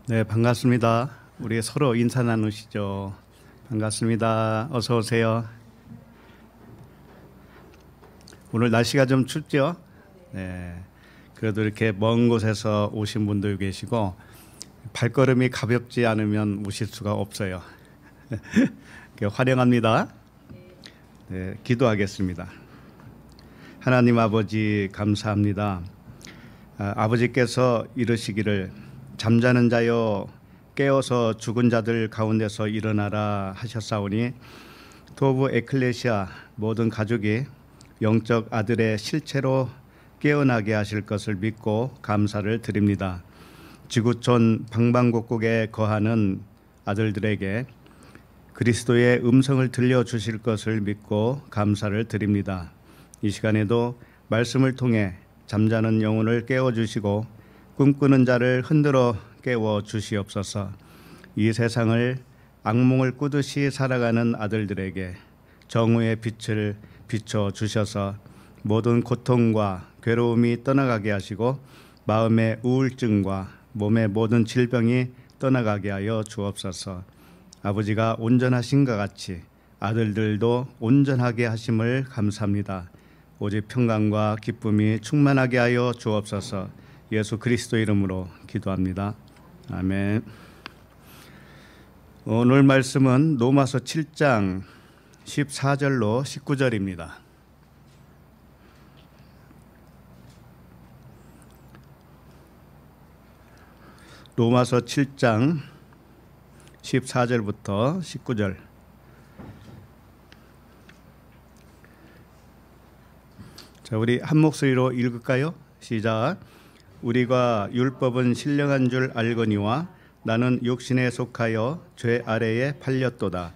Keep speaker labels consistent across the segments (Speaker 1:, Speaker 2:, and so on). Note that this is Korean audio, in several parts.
Speaker 1: 네, 반갑습니다. 우리 서로 인사 나누시죠. 반갑습니다. 어서 오세요. 오늘 날씨가 좀 춥죠? 네. 그래도 이렇게 먼 곳에서 오신 분도 계시고 발걸음이 가볍지 않으면 오실 수가 없어요. 환영합니다. 네, 기도하겠습니다. 하나님 아버지 감사합니다. 아버지께서 이르시기를 잠자는 자여 깨어서 죽은 자들 가운데서 일어나라 하셨사오니 도부 에클레시아 모든 가족이 영적 아들의 실체로 깨어나게 하실 것을 믿고 감사를 드립니다. 지구촌 방방곡곡에 거하는 아들들에게 그리스도의 음성을 들려주실 것을 믿고 감사를 드립니다. 이 시간에도 말씀을 통해 잠자는 영혼을 깨워주시고 꿈꾸는 자를 흔들어 깨워 주시옵소서. 이 세상을 악몽을 꾸듯이 살아가는 아들들에게 정의의 빛을 비춰 주셔서 모든 고통과 괴로움이 떠나가게 하시고 마음의 우울증과 몸의 모든 질병이 떠나가게 하여 주옵소서. 아버지가 온전하신 것 같이 아들들도 온전하게 하심을 감사합니다. 오직 평강과 기쁨이 충만하게 하여 주옵소서. 예수 그리스도 이름으로 기도합니다. 아멘. 오늘 말씀은 로마서 7장 14절로 19절입니다. 로마서 7장 14절부터 19절. 자, 우리 한 목소리로 읽을까요? 시작. 우리가 율법은 신령한 줄 알거니와 나는 육신에 속하여 죄 아래에 팔렸도다.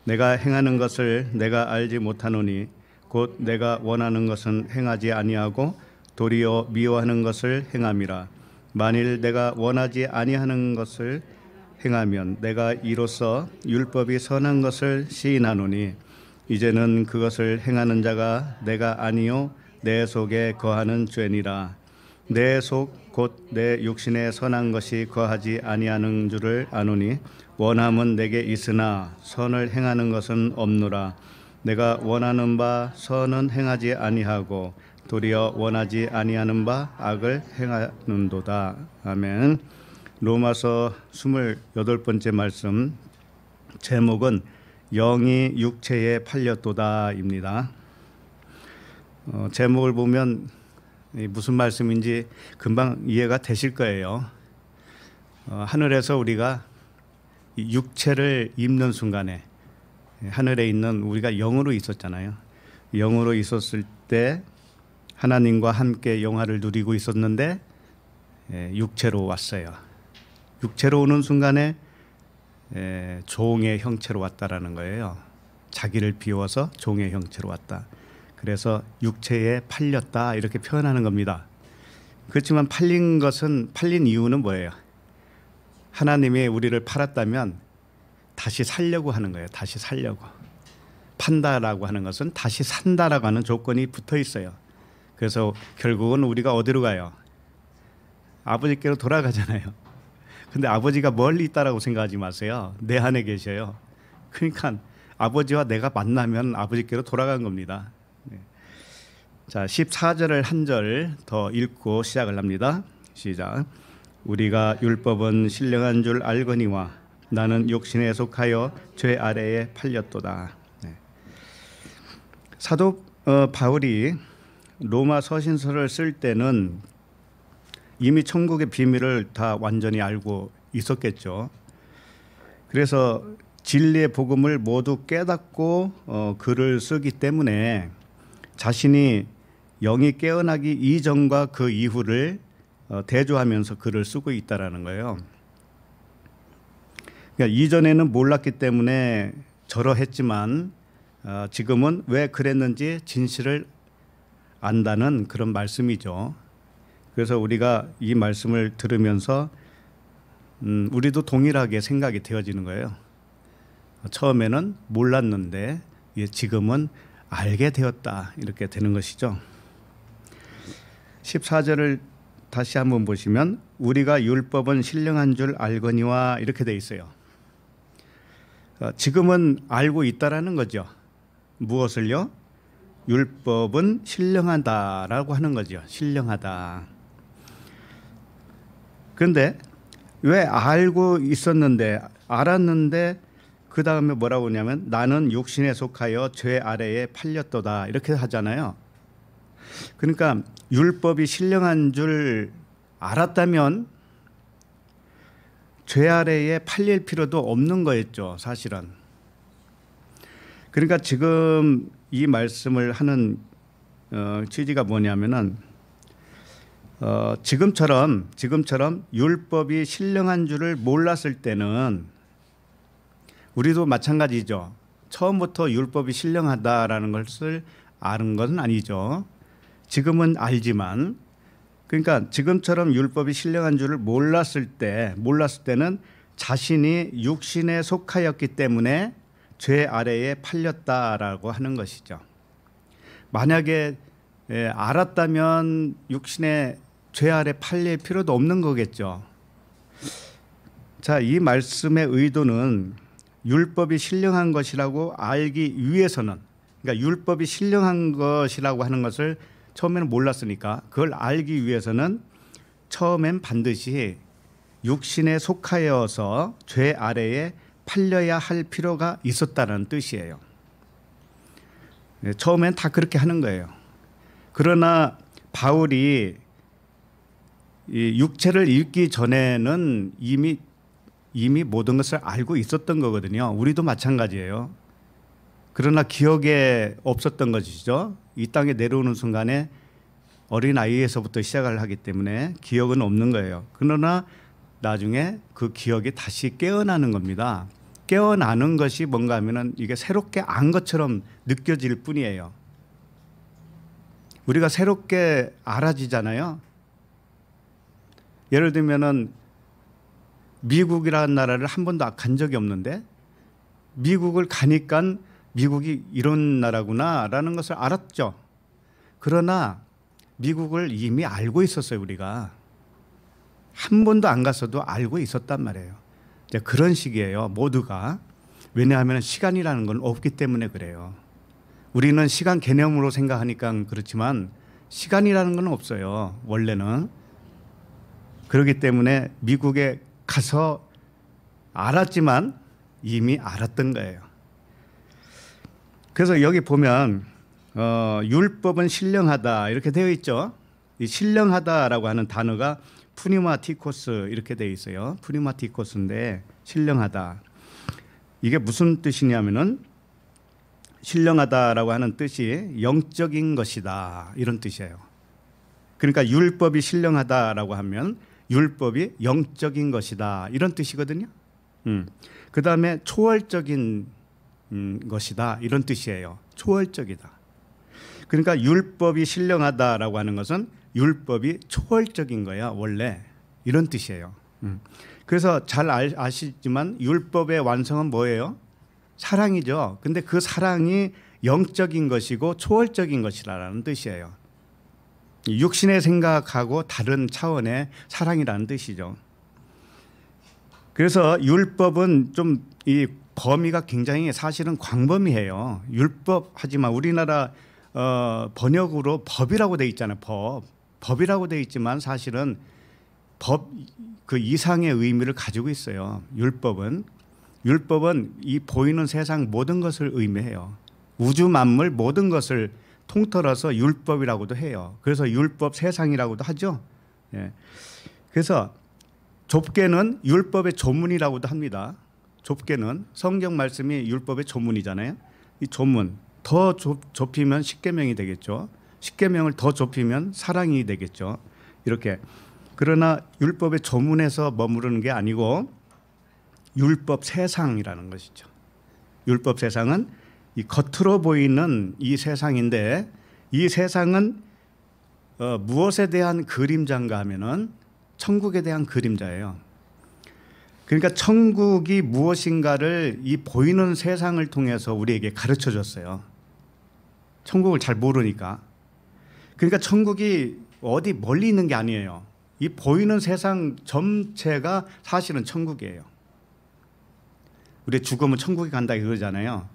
Speaker 1: 내가 행하는 것을 내가 알지 못하노니 곧 내가 원하는 것은 행하지 아니하고 도리어 미워하는 것을 행함이라. 만일 내가 원하지 아니하는 것을 행하면 내가 이로써 율법이 선한 것을 시인하노니 이제는 그것을 행하는 자가 내가 아니요 내 속에 거하는 죄니라. 내 속 곧 내 육신에 선한 것이 거하지 아니하는 줄을 아노니 원함은 내게 있으나 선을 행하는 것은 없노라. 내가 원하는 바 선은 행하지 아니하고 도리어 원하지 아니하는 바 악을 행하는도다. 아멘. 로마서 28번째 말씀, 제목은 영이 육체에 팔렸도다입니다. 제목을 보면 무슨 말씀인지 금방 이해가 되실 거예요. 하늘에서 우리가 육체를 입는 순간에 하늘에 있는 우리가 영으로 있었잖아요. 영으로 있었을 때 하나님과 함께 영화를 누리고 있었는데 육체로 왔어요. 육체로 오는 순간에 종의 형체로 왔다라는 거예요. 자기를 비워서 종의 형체로 왔다. 그래서 육체에 팔렸다 이렇게 표현하는 겁니다. 그렇지만 팔린 이유는 뭐예요? 하나님이 우리를 팔았다면 다시 살려고 하는 거예요. 다시 살려고. 판다라고 하는 것은 다시 산다라고 하는 조건이 붙어 있어요. 그래서 결국은 우리가 어디로 가요? 아버지께로 돌아가잖아요. 근데 아버지가 멀리 있다라고 생각하지 마세요. 내 안에 계셔요. 그러니까 아버지와 내가 만나면 아버지께로 돌아간 겁니다. 자, 14절을 한 절 더 읽고 시작을 합니다. 시작. 우리가 율법은 신령한 줄 알거니와 나는 육신에 속하여 죄 아래에 팔렸도다. 사도 바울이 로마 서신서를 쓸 때는 이미 천국의 비밀을 다 완전히 알고 있었겠죠. 그래서 진리의 복음을 모두 깨닫고 글을 쓰기 때문에 자신이 영이 깨어나기 이전과 그 이후를 대조하면서 글을 쓰고 있다라는 거예요. 그러니까 이전에는 몰랐기 때문에 저러했지만 지금은 왜 그랬는지 진실을 안다는 그런 말씀이죠. 그래서 우리가 이 말씀을 들으면서 우리도 동일하게 생각이 되어지는 거예요. 처음에는 몰랐는데 지금은 알게 되었다 이렇게 되는 것이죠. 14절을 다시 한번 보시면 우리가 율법은 신령한 줄 알거니와 이렇게 돼 있어요. 지금은 알고 있다라는 거죠. 무엇을요? 율법은 신령하다라고 하는 거죠. 신령하다. 그런데 왜 알고 있었는데 알았는데 그 다음에 뭐라고 하냐면 나는 육신에 속하여 죄 아래에 팔렸도다 이렇게 하잖아요. 그러니까 율법이 신령한 줄 알았다면 죄 아래에 팔릴 필요도 없는 거였죠, 사실은. 그러니까 지금 이 말씀을 하는 취지가 뭐냐면은 지금처럼 율법이 신령한 줄을 몰랐을 때는 우리도 마찬가지죠. 처음부터 율법이 신령하다라는 것을 아는 건 아니죠. 지금은 알지만, 그러니까 지금처럼 율법이 신령한 줄을 몰랐을 때는 자신이 육신에 속하였기 때문에 죄 아래에 팔렸다라고 하는 것이죠. 만약에 알았다면 육신의 죄 아래 팔릴 필요도 없는 거겠죠. 자, 이 말씀의 의도는 율법이 신령한 것이라고 알기 위해서는, 그러니까 율법이 신령한 것이라고 하는 것을 처음에는 몰랐으니까 그걸 알기 위해서는 처음엔 반드시 육신에 속하여서 죄 아래에 팔려야 할 필요가 있었다는 뜻이에요. 처음엔 다 그렇게 하는 거예요. 그러나 바울이 이 육체를 입기 전에는 이미 모든 것을 알고 있었던 거거든요. 우리도 마찬가지예요. 그러나 기억에 없었던 것이죠. 이 땅에 내려오는 순간에 어린아이에서부터 시작을 하기 때문에 기억은 없는 거예요. 그러나 나중에 그 기억이 다시 깨어나는 겁니다. 깨어나는 것이 뭔가 하면은 이게 새롭게 안 것처럼 느껴질 뿐이에요. 우리가 새롭게 알아지잖아요. 예를 들면은 미국이라는 나라를 한 번도 간 적이 없는데 미국을 가니까 미국이 이런 나라구나라는 것을 알았죠. 그러나 미국을 이미 알고 있었어요. 우리가 한 번도 안 갔어도 알고 있었단 말이에요. 이제 그런 식이에요. 모두가. 왜냐하면 시간이라는 건 없기 때문에 그래요. 우리는 시간 개념으로 생각하니까 그렇지만 시간이라는 건 없어요. 원래는. 그렇기 때문에 미국에 가서 알았지만 이미 알았던 거예요. 그래서 여기 보면 율법은 신령하다 이렇게 되어 있죠. 이 신령하다라고 하는 단어가 푸니마티코스 이렇게 되어 있어요. 푸니마티코스인데 신령하다. 이게 무슨 뜻이냐면은 신령하다라고 하는 뜻이 영적인 것이다 이런 뜻이에요. 그러니까 율법이 신령하다라고 하면 율법이 영적인 것이다 이런 뜻이거든요. 그 다음에 초월적인 것이다 이런 뜻이에요. 초월적이다. 그러니까 율법이 신령하다라고 하는 것은 율법이 초월적인 거야 원래 이런 뜻이에요. 그래서 잘 아시지만 율법의 완성은 뭐예요? 사랑이죠. 근데 그 사랑이 영적인 것이고 초월적인 것이라는 뜻이에요. 육신의 생각하고 다른 차원의 사랑이라는 뜻이죠. 그래서 율법은 좀 이 범위가 굉장히 사실은 광범위해요. 율법 하지만 우리나라 번역으로 법이라고 돼 있잖아요. 법이라고 돼 있지만 사실은 법 그 이상의 의미를 가지고 있어요. 율법은 이 보이는 세상 모든 것을 의미해요. 우주 만물 모든 것을 통틀어서 율법이라고도 해요. 그래서 율법 세상이라고도 하죠. 예. 그래서 좁게는 율법의 조문이라고도 합니다. 좁게는 성경 말씀이 율법의 조문이잖아요. 이 조문 더 좁히면 십계명이 되겠죠. 십계명을 더 좁히면 사랑이 되겠죠. 이렇게. 그러나 율법의 조문에서 머무르는 게 아니고 율법 세상이라는 것이죠. 율법 세상은 이 겉으로 보이는 이 세상인데 이 세상은 무엇에 대한 그림자인가 하면은 천국에 대한 그림자예요. 그러니까 천국이 무엇인가를 이 보이는 세상을 통해서 우리에게 가르쳐 줬어요. 천국을 잘 모르니까. 그러니까 천국이 어디 멀리 있는 게 아니에요. 이 보이는 세상 전체가 사실은 천국이에요. 우리 죽으면 천국에 간다 그러잖아요.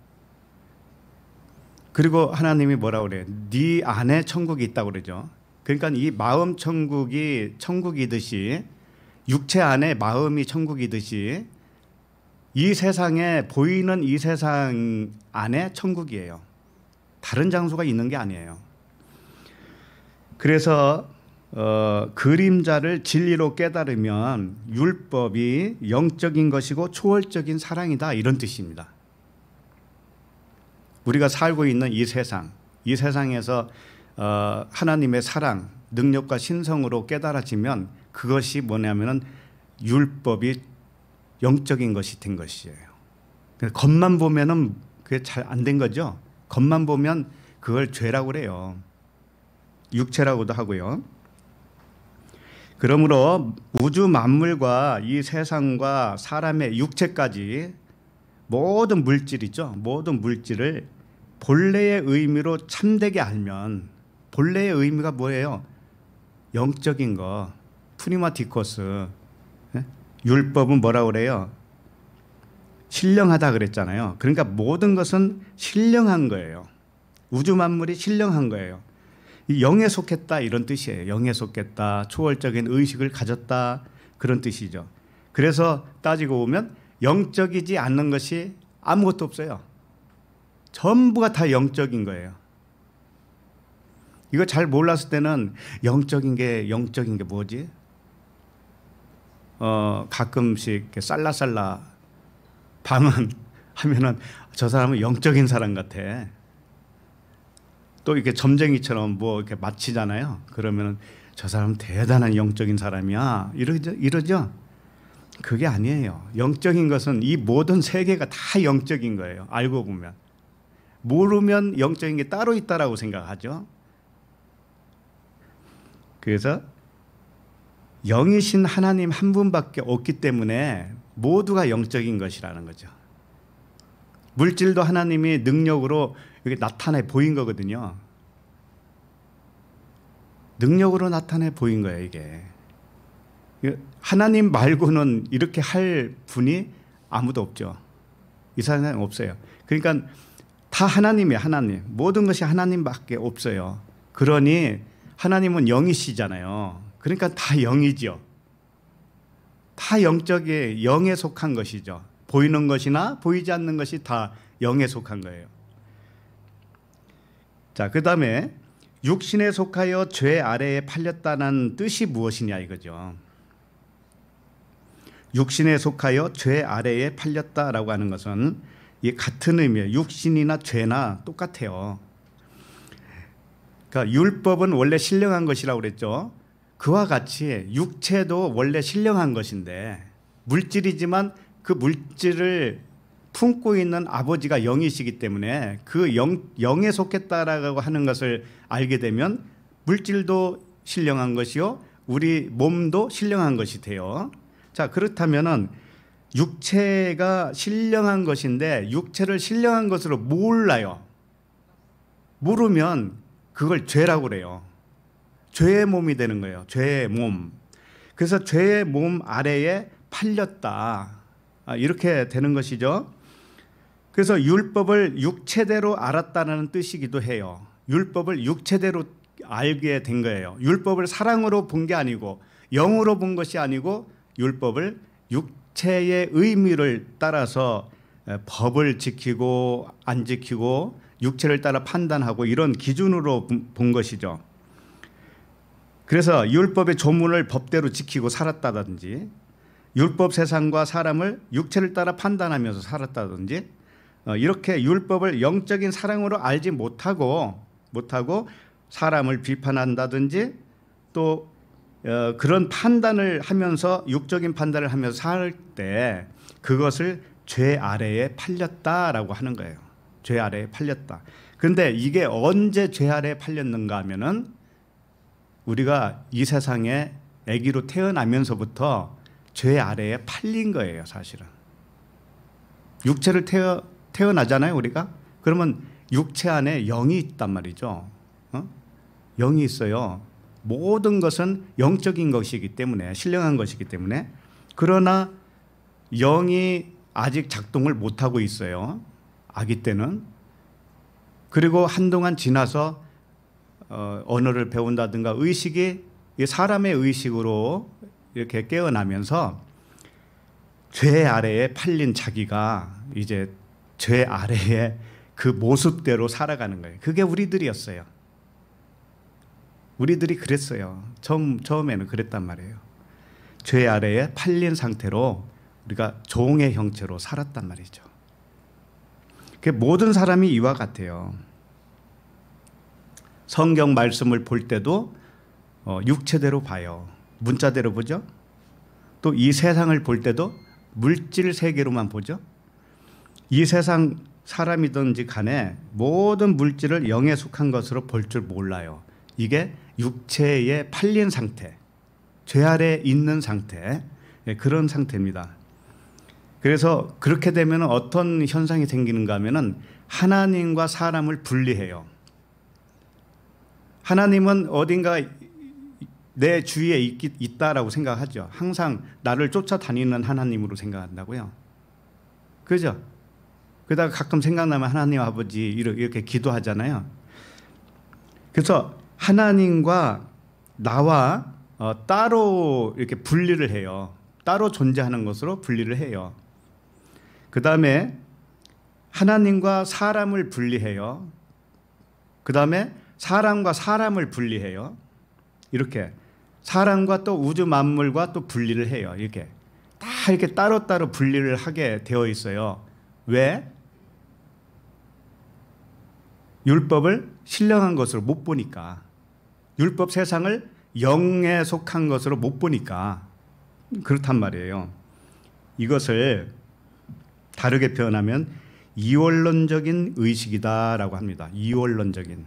Speaker 1: 그리고 하나님이 뭐라고 그래요? 네 안에 천국이 있다고 그러죠. 그러니까 이 마음 천국이 천국이듯이, 육체 안에 마음이 천국이듯이, 이 세상에 보이는 이 세상 안에 천국이에요. 다른 장소가 있는 게 아니에요. 그래서 그림자를 진리로 깨달으면 율법이 영적인 것이고 초월적인 사랑이다, 이런 뜻입니다. 우리가 살고 있는 이 세상, 이 세상에서 하나님의 사랑, 능력과 신성으로 깨달아지면 그것이 뭐냐면은 율법이 영적인 것이 된 것이에요. 겉만 보면은 그게 잘 안 된 거죠. 겉만 보면 그걸 죄라고 그래요. 육체라고도 하고요. 그러므로 우주 만물과 이 세상과 사람의 육체까지 모든 물질이죠. 모든 물질을 본래의 의미로 참되게 알면, 본래의 의미가 뭐예요? 영적인 거, 푸니마티코스. 율법은 뭐라고 그래요? 신령하다 그랬잖아요. 그러니까 모든 것은 신령한 거예요. 우주 만물이 신령한 거예요. 영에 속했다, 이런 뜻이에요. 영에 속했다, 초월적인 의식을 가졌다, 그런 뜻이죠. 그래서 따지고 보면 영적이지 않는 것이 아무것도 없어요. 전부가 다 영적인 거예요. 이거 잘 몰랐을 때는 영적인 게 뭐지? 가끔씩 이렇게 살라살라 하면은 저 사람은 영적인 사람 같아. 또 이렇게 점쟁이처럼 뭐 이렇게 맞히잖아요. 그러면은 저 사람은 대단한 영적인 사람이야, 이러죠. 그게 아니에요. 영적인 것은 이 모든 세계가 다 영적인 거예요. 알고 보면. 모르면 영적인 게 따로 있다라고 생각하죠. 그래서 영이신 하나님 한 분밖에 없기 때문에 모두가 영적인 것이라는 거죠. 물질도 하나님이 능력으로 이렇게 나타내 보인 거거든요. 능력으로 나타내 보인 거예요, 이게. 하나님 말고는 이렇게 할 분이 아무도 없죠. 이 세상에 없어요. 그러니까 다 하나님이에요, 하나님. 모든 것이 하나님밖에 없어요. 그러니 하나님은 영이시잖아요. 그러니까 다 영이죠. 다 영적에, 영에 속한 것이죠. 보이는 것이나 보이지 않는 것이 다 영에 속한 거예요. 자, 그 다음에 육신에 속하여 죄 아래에 팔렸다는 뜻이 무엇이냐 이거죠. 육신에 속하여 죄 아래에 팔렸다라고 하는 것은 이 같은 의미예요. 육신이나 죄나 똑같아요. 그러니까 율법은 원래 신령한 것이라고 그랬죠. 그와 같이 육체도 원래 신령한 것인데, 물질이지만 그 물질을 품고 있는 아버지가 영이시기 때문에 그 영에 속했다라고 하는 것을 알게 되면 물질도 신령한 것이요, 우리 몸도 신령한 것이 돼요. 자, 그렇다면은 육체가 신령한 것인데 육체를 신령한 것으로 몰라요. 모르면 그걸 죄라고 그래요. 죄의 몸이 되는 거예요. 죄의 몸. 그래서 죄의 몸 아래에 팔렸다, 이렇게 되는 것이죠. 그래서 율법을 육체대로 알았다는 뜻이기도 해요. 율법을 육체대로 알게 된 거예요. 율법을 사랑으로 본 게 아니고, 영으로 본 것이 아니고, 율법을 육체의 의미를 따라서 법을 지키고 안 지키고 육체를 따라 판단하고 이런 기준으로 본 것이죠. 그래서 율법의 조문을 법대로 지키고 살았다든지, 율법 세상과 사람을 육체를 따라 판단하면서 살았다든지, 이렇게 율법을 영적인 사랑으로 알지 못하고 사람을 비판한다든지, 또 그런 판단을 하면서, 육적인 판단을 하면서 살 때 그것을 죄 아래에 팔렸다라고 하는 거예요. 죄 아래에 팔렸다. 그런데 이게 언제 죄 아래에 팔렸는가 하면은 우리가 이 세상에 아기로 태어나면서부터 죄 아래에 팔린 거예요, 사실은. 육체를 태어나잖아요, 우리가. 그러면 육체 안에 영이 있단 말이죠. 영이 있어요. 모든 것은 영적인 것이기 때문에, 신령한 것이기 때문에. 그러나 영이 아직 작동을 못하고 있어요. 아기 때는. 그리고 한동안 지나서 언어를 배운다든가 의식이 사람의 의식으로 이렇게 깨어나면서 죄 아래에 팔린 자기가 이제 죄 아래에 그 모습대로 살아가는 거예요. 그게 우리들이었어요. 우리들이 그랬어요. 처음에는 그랬단 말이에요. 죄 아래에 팔린 상태로 우리가 종의 형체로 살았단 말이죠. 모든 사람이 이와 같아요. 성경 말씀을 볼 때도 육체대로 봐요. 문자대로 보죠. 또 이 세상을 볼 때도 물질 세계로만 보죠. 이 세상 사람이든지 간에 모든 물질을 영에 속한 것으로 볼 줄 몰라요. 이게 육체에 팔린 상태, 죄 아래 있는 상태, 그런 상태입니다. 그래서 그렇게 되면 어떤 현상이 생기는가 하면은 하나님과 사람을 분리해요. 하나님은 어딘가 내 주위에 있다라고 생각하죠. 항상 나를 쫓아다니는 하나님으로 생각한다고요. 그죠? 그러다가 가끔 생각나면 하나님 아버지 이렇게 기도하잖아요. 그래서 하나님과 나와 따로 이렇게 분리를 해요. 따로 존재하는 것으로 분리를 해요. 그 다음에 하나님과 사람을 분리해요. 그 다음에 사람과 사람을 분리해요. 이렇게 사람과 또 우주 만물과 또 분리를 해요. 이렇게 다 이렇게 따로따로 분리를 하게 되어 있어요. 왜? 율법을 신령한 것으로 못 보니까, 율법 세상을 영에 속한 것으로 못 보니까 그렇단 말이에요. 이것을 다르게 표현하면 이원론적인 의식이다라고 합니다. 이원론적인.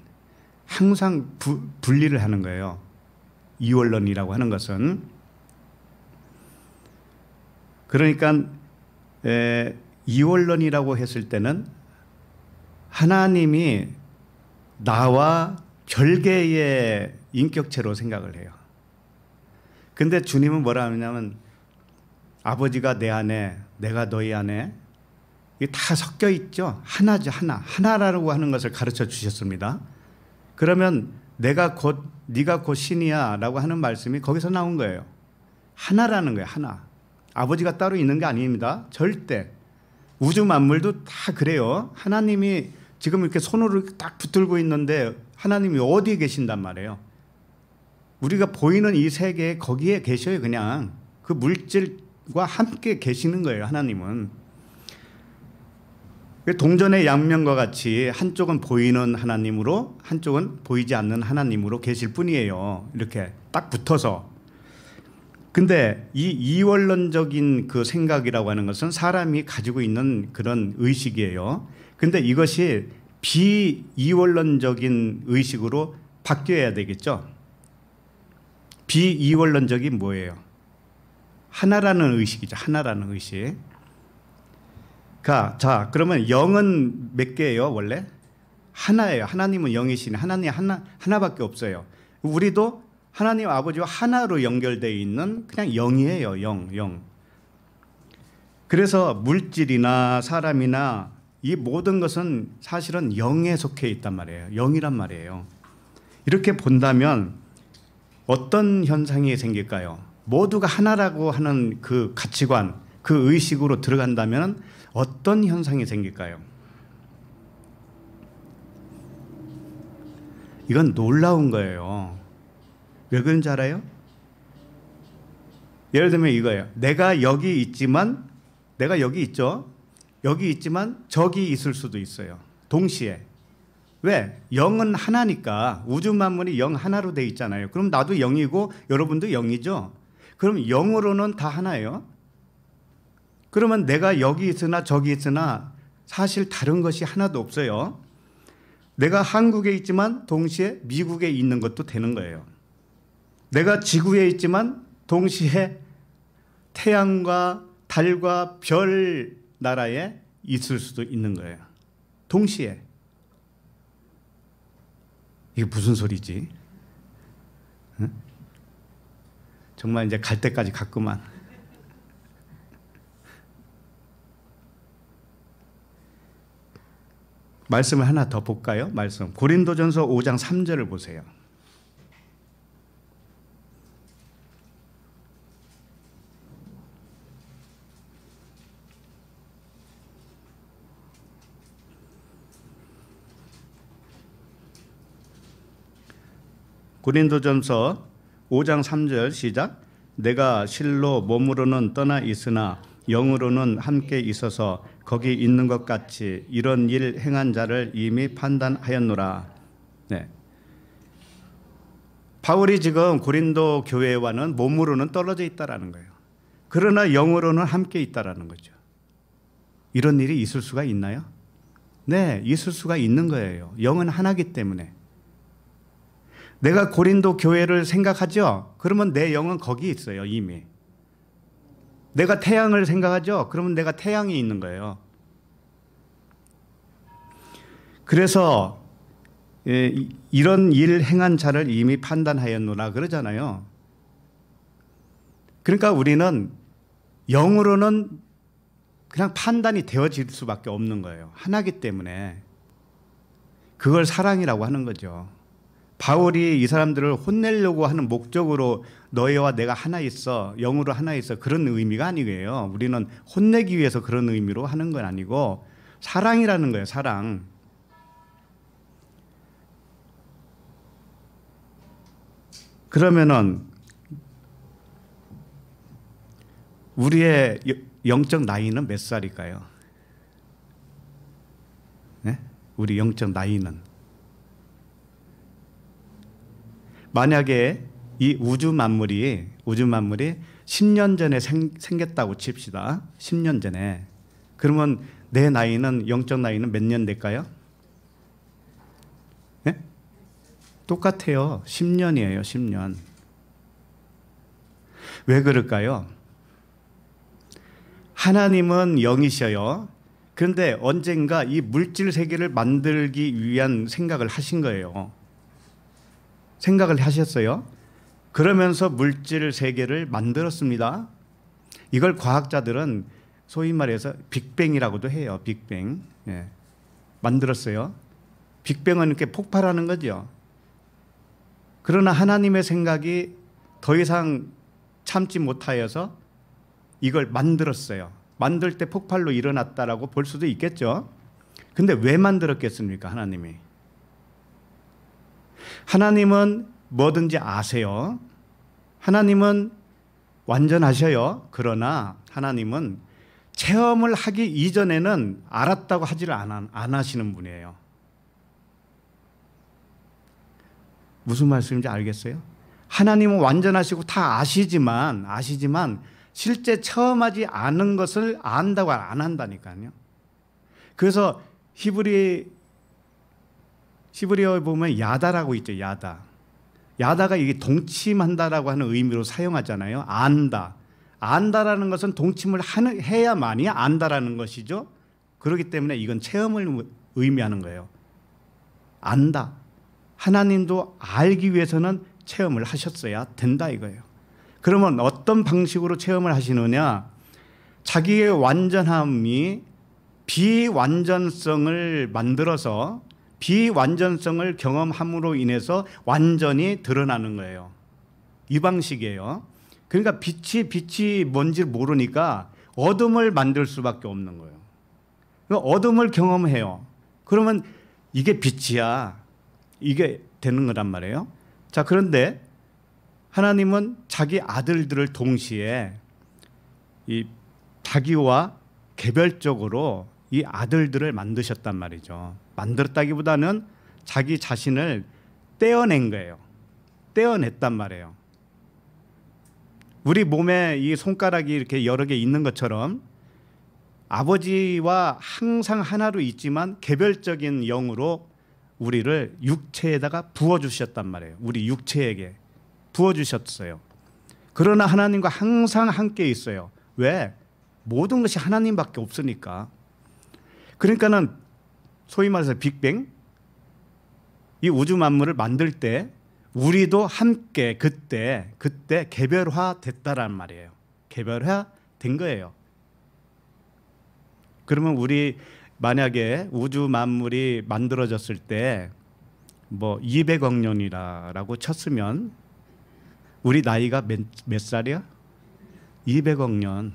Speaker 1: 항상 분리를 하는 거예요. 이원론이라고 하는 것은. 그러니까 이원론이라고 했을 때는 하나님이 나와 별개의 인격체로 생각을 해요. 근데 주님은 뭐라 하냐면 아버지가 내 안에, 내가 너희 안에, 이게 다 섞여 있죠. 하나죠, 하나. 하나라고 하는 것을 가르쳐 주셨습니다. 그러면 네가 곧 신이야 라고 하는 말씀이 거기서 나온 거예요. 하나라는 거예요. 하나. 아버지가 따로 있는 게 아닙니다. 절대. 우주 만물도 다 그래요. 하나님이 지금 이렇게 손으로 딱 붙들고 있는데 하나님이 어디에 계신단 말이에요. 우리가 보이는 이 세계에 거기에 계셔요. 그냥 그 물질과 함께 계시는 거예요. 하나님은. 동전의 양면과 같이 한쪽은 보이는 하나님으로 한쪽은 보이지 않는 하나님으로 계실 뿐이에요. 이렇게 딱 붙어서. 근데 이 이원론적인 그 생각이라고 하는 것은 사람이 가지고 있는 그런 의식이에요. 근데 이것이 비이원론적인 의식으로 바뀌어야 되겠죠. 비이원론적인 뭐예요? 하나라는 의식이죠. 하나라는 의식. 자, 그러면 영은 몇 개예요, 원래? 하나예요. 하나님은 영이시네. 하나님 하나밖에 없어요. 우리도 하나님 아버지와 하나로 연결되어 있는 그냥 영이에요. 영. 그래서 물질이나 사람이나 이 모든 것은 사실은 영에 속해 있단 말이에요. 영이란 말이에요. 이렇게 본다면 어떤 현상이 생길까요? 모두가 하나라고 하는 그 가치관, 그 의식으로 들어간다면 어떤 현상이 생길까요? 이건 놀라운 거예요. 왜 그런지 알아요? 예를 들면 이거예요. 내가 여기 있지만, 내가 여기 있죠? 여기 있지만 저기 있을 수도 있어요. 동시에. 왜? 영은 하나니까. 우주 만물이 영 하나로 돼 있잖아요. 그럼 나도 영이고 여러분도 영이죠? 그럼 영으로는 다 하나예요. 그러면 내가 여기 있으나 저기 있으나 사실 다른 것이 하나도 없어요. 내가 한국에 있지만 동시에 미국에 있는 것도 되는 거예요. 내가 지구에 있지만 동시에 태양과 달과 별 나라에 있을 수도 있는 거예요. 동시에. 이게 무슨 소리지? 정말 이제 갈 때까지 갔구만. 말씀을 하나 더 볼까요? 말씀 고린도전서 5장 3절을 보세요. 고린도전서 5장 3절 시작. 내가 실로 몸으로는 떠나 있으나 영으로는 함께 있어서 거기 있는 것 같이 이런 일 행한 자를 이미 판단하였노라. 네. 바울이 지금 고린도 교회와는 몸으로는 떨어져 있다라는 거예요. 그러나 영으로는 함께 있다라는 거죠. 이런 일이 있을 수가 있나요? 네, 있을 수가 있는 거예요. 영은 하나이기 때문에. 내가 고린도 교회를 생각하죠? 그러면 내 영은 거기 있어요, 이미. 내가 태양을 생각하죠? 그러면 내가 태양이 있는 거예요. 그래서 이런 일 행한 자를 이미 판단하였노라 그러잖아요. 그러니까 우리는 영으로는 그냥 판단이 되어질 수밖에 없는 거예요. 하나이기 때문에. 그걸 사랑이라고 하는 거죠. 바울이 이 사람들을 혼내려고 하는 목적으로 너희와 내가 하나 있어, 영으로 하나 있어, 그런 의미가 아니에요. 우리는 혼내기 위해서 그런 의미로 하는 건 아니고 사랑이라는 거예요. 사랑. 그러면은 우리의 영적 나이는 몇 살일까요? 네? 우리 영적 나이는. 만약에 이 우주 만물이 10년 전에 생겼다고 칩시다. 10년 전에. 그러면 내 나이는, 영적 나이는 몇 년 될까요? 네? 똑같아요. 10년이에요. 10년. 왜 그럴까요? 하나님은 영이셔요. 그런데 언젠가 이 물질 세계를 만들기 위한 생각을 하신 거예요. 생각을 하셨어요. 그러면서 물질 세계를 만들었습니다. 이걸 과학자들은 소위 말해서 빅뱅이라고도 해요. 빅뱅. 예. 만들었어요. 빅뱅은 이렇게 폭발하는 거죠. 그러나 하나님의 생각이 더 이상 참지 못하여서 이걸 만들었어요. 만들 때 폭발로 일어났다라고 볼 수도 있겠죠. 근데 왜 만들었겠습니까? 하나님이. 하나님은 뭐든지 아세요. 하나님은 완전하셔요. 그러나 하나님은 체험을 하기 이전에는 알았다고 하지를 안 하시는 분이에요. 무슨 말씀인지 알겠어요? 하나님은 완전하시고 다 아시지만 실제 체험하지 않은 것을 안다고 안 한다니까요. 그래서 히브리어에 보면 야다라고 있죠. 야다가 이게 동침한다라고 하는 의미로 사용하잖아요. 안다라는 것은 동침을 해야만이 안다라는 것이죠. 그렇기 때문에 이건 체험을 의미하는 거예요. 안다. 하나님도 알기 위해서는 체험을 하셨어야 된다 이거예요. 그러면 어떤 방식으로 체험을 하시느냐? 자기의 완전함이 비완전성을 만들어서 비완전성을 경험함으로 인해서 완전히 드러나는 거예요. 이 방식이에요. 그러니까 빛이 뭔지 모르니까 어둠을 만들 수밖에 없는 거예요. 어둠을 경험해요. 그러면 이게 빛이야. 이게 되는 거란 말이에요. 자, 그런데 하나님은 자기 아들들을 동시에 이 자기와 개별적으로 이 아들들을 만드셨단 말이죠. 만들었다기보다는 자기 자신을 떼어낸 거예요. 떼어냈단 말이에요. 우리 몸에 이 손가락이 이렇게 여러 개 있는 것처럼 아버지와 항상 하나로 있지만 개별적인 영으로 우리를 육체에다가 부어주셨단 말이에요. 우리 육체에게 부어주셨어요. 그러나 하나님과 항상 함께 있어요. 왜? 모든 것이 하나님밖에 없으니까. 그러니까는 소위 말해서 빅뱅, 이 우주 만물을 만들 때 우리도 함께 그때 개별화됐다라는 말이에요. 개별화된 거예요. 그러면 우리 만약에 우주 만물이 만들어졌을 때 뭐 200억 년이라고 쳤으면 우리 나이가 몇 살이야? 200억 년.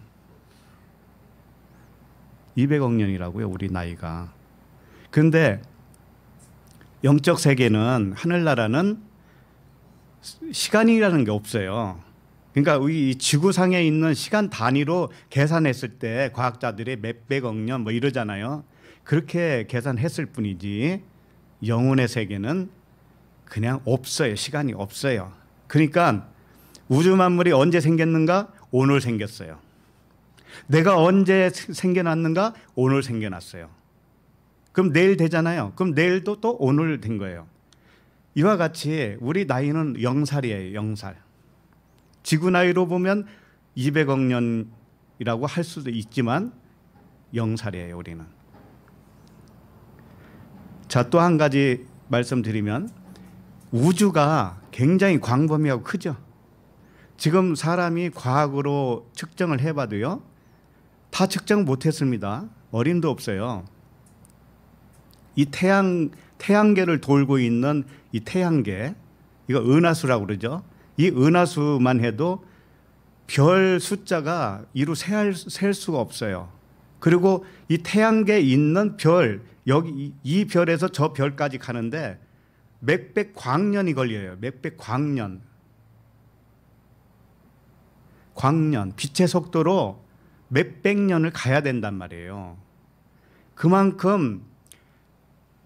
Speaker 1: 200억 년이라고요, 우리 나이가. 그런데 영적 세계는, 하늘나라는 시간이라는 게 없어요. 그러니까 이 지구상에 있는 시간 단위로 계산했을 때 과학자들이 몇백억 년 뭐 이러잖아요. 그렇게 계산했을 뿐이지 영혼의 세계는 그냥 없어요. 시간이 없어요. 그러니까 우주 만물이 언제 생겼는가? 오늘 생겼어요. 내가 언제 생겨났는가? 오늘 생겨났어요. 그럼 내일 되잖아요. 그럼 내일도 또 오늘 된 거예요. 이와 같이 우리 나이는 0살이에요. 0살. 지구 나이로 보면 200억 년이라고 할 수도 있지만 0살이에요. 우리는. 자, 또 한 가지 말씀드리면 우주가 굉장히 광범위하고 크죠. 지금 사람이 과학으로 측정을 해봐도요, 다 측정 못했습니다. 어림도 없어요. 이 태양계를 돌고 있는 이 태양계, 이거 은하수라고 그러죠. 이 은하수만 해도 별 숫자가 이루 셀 수가 없어요. 그리고 이 태양계에 있는 별, 여기 이 별에서 저 별까지 가는데 몇백 광년이 걸려요. 몇백 광년. 빛의 속도로 몇백 년을 가야 된단 말이에요. 그만큼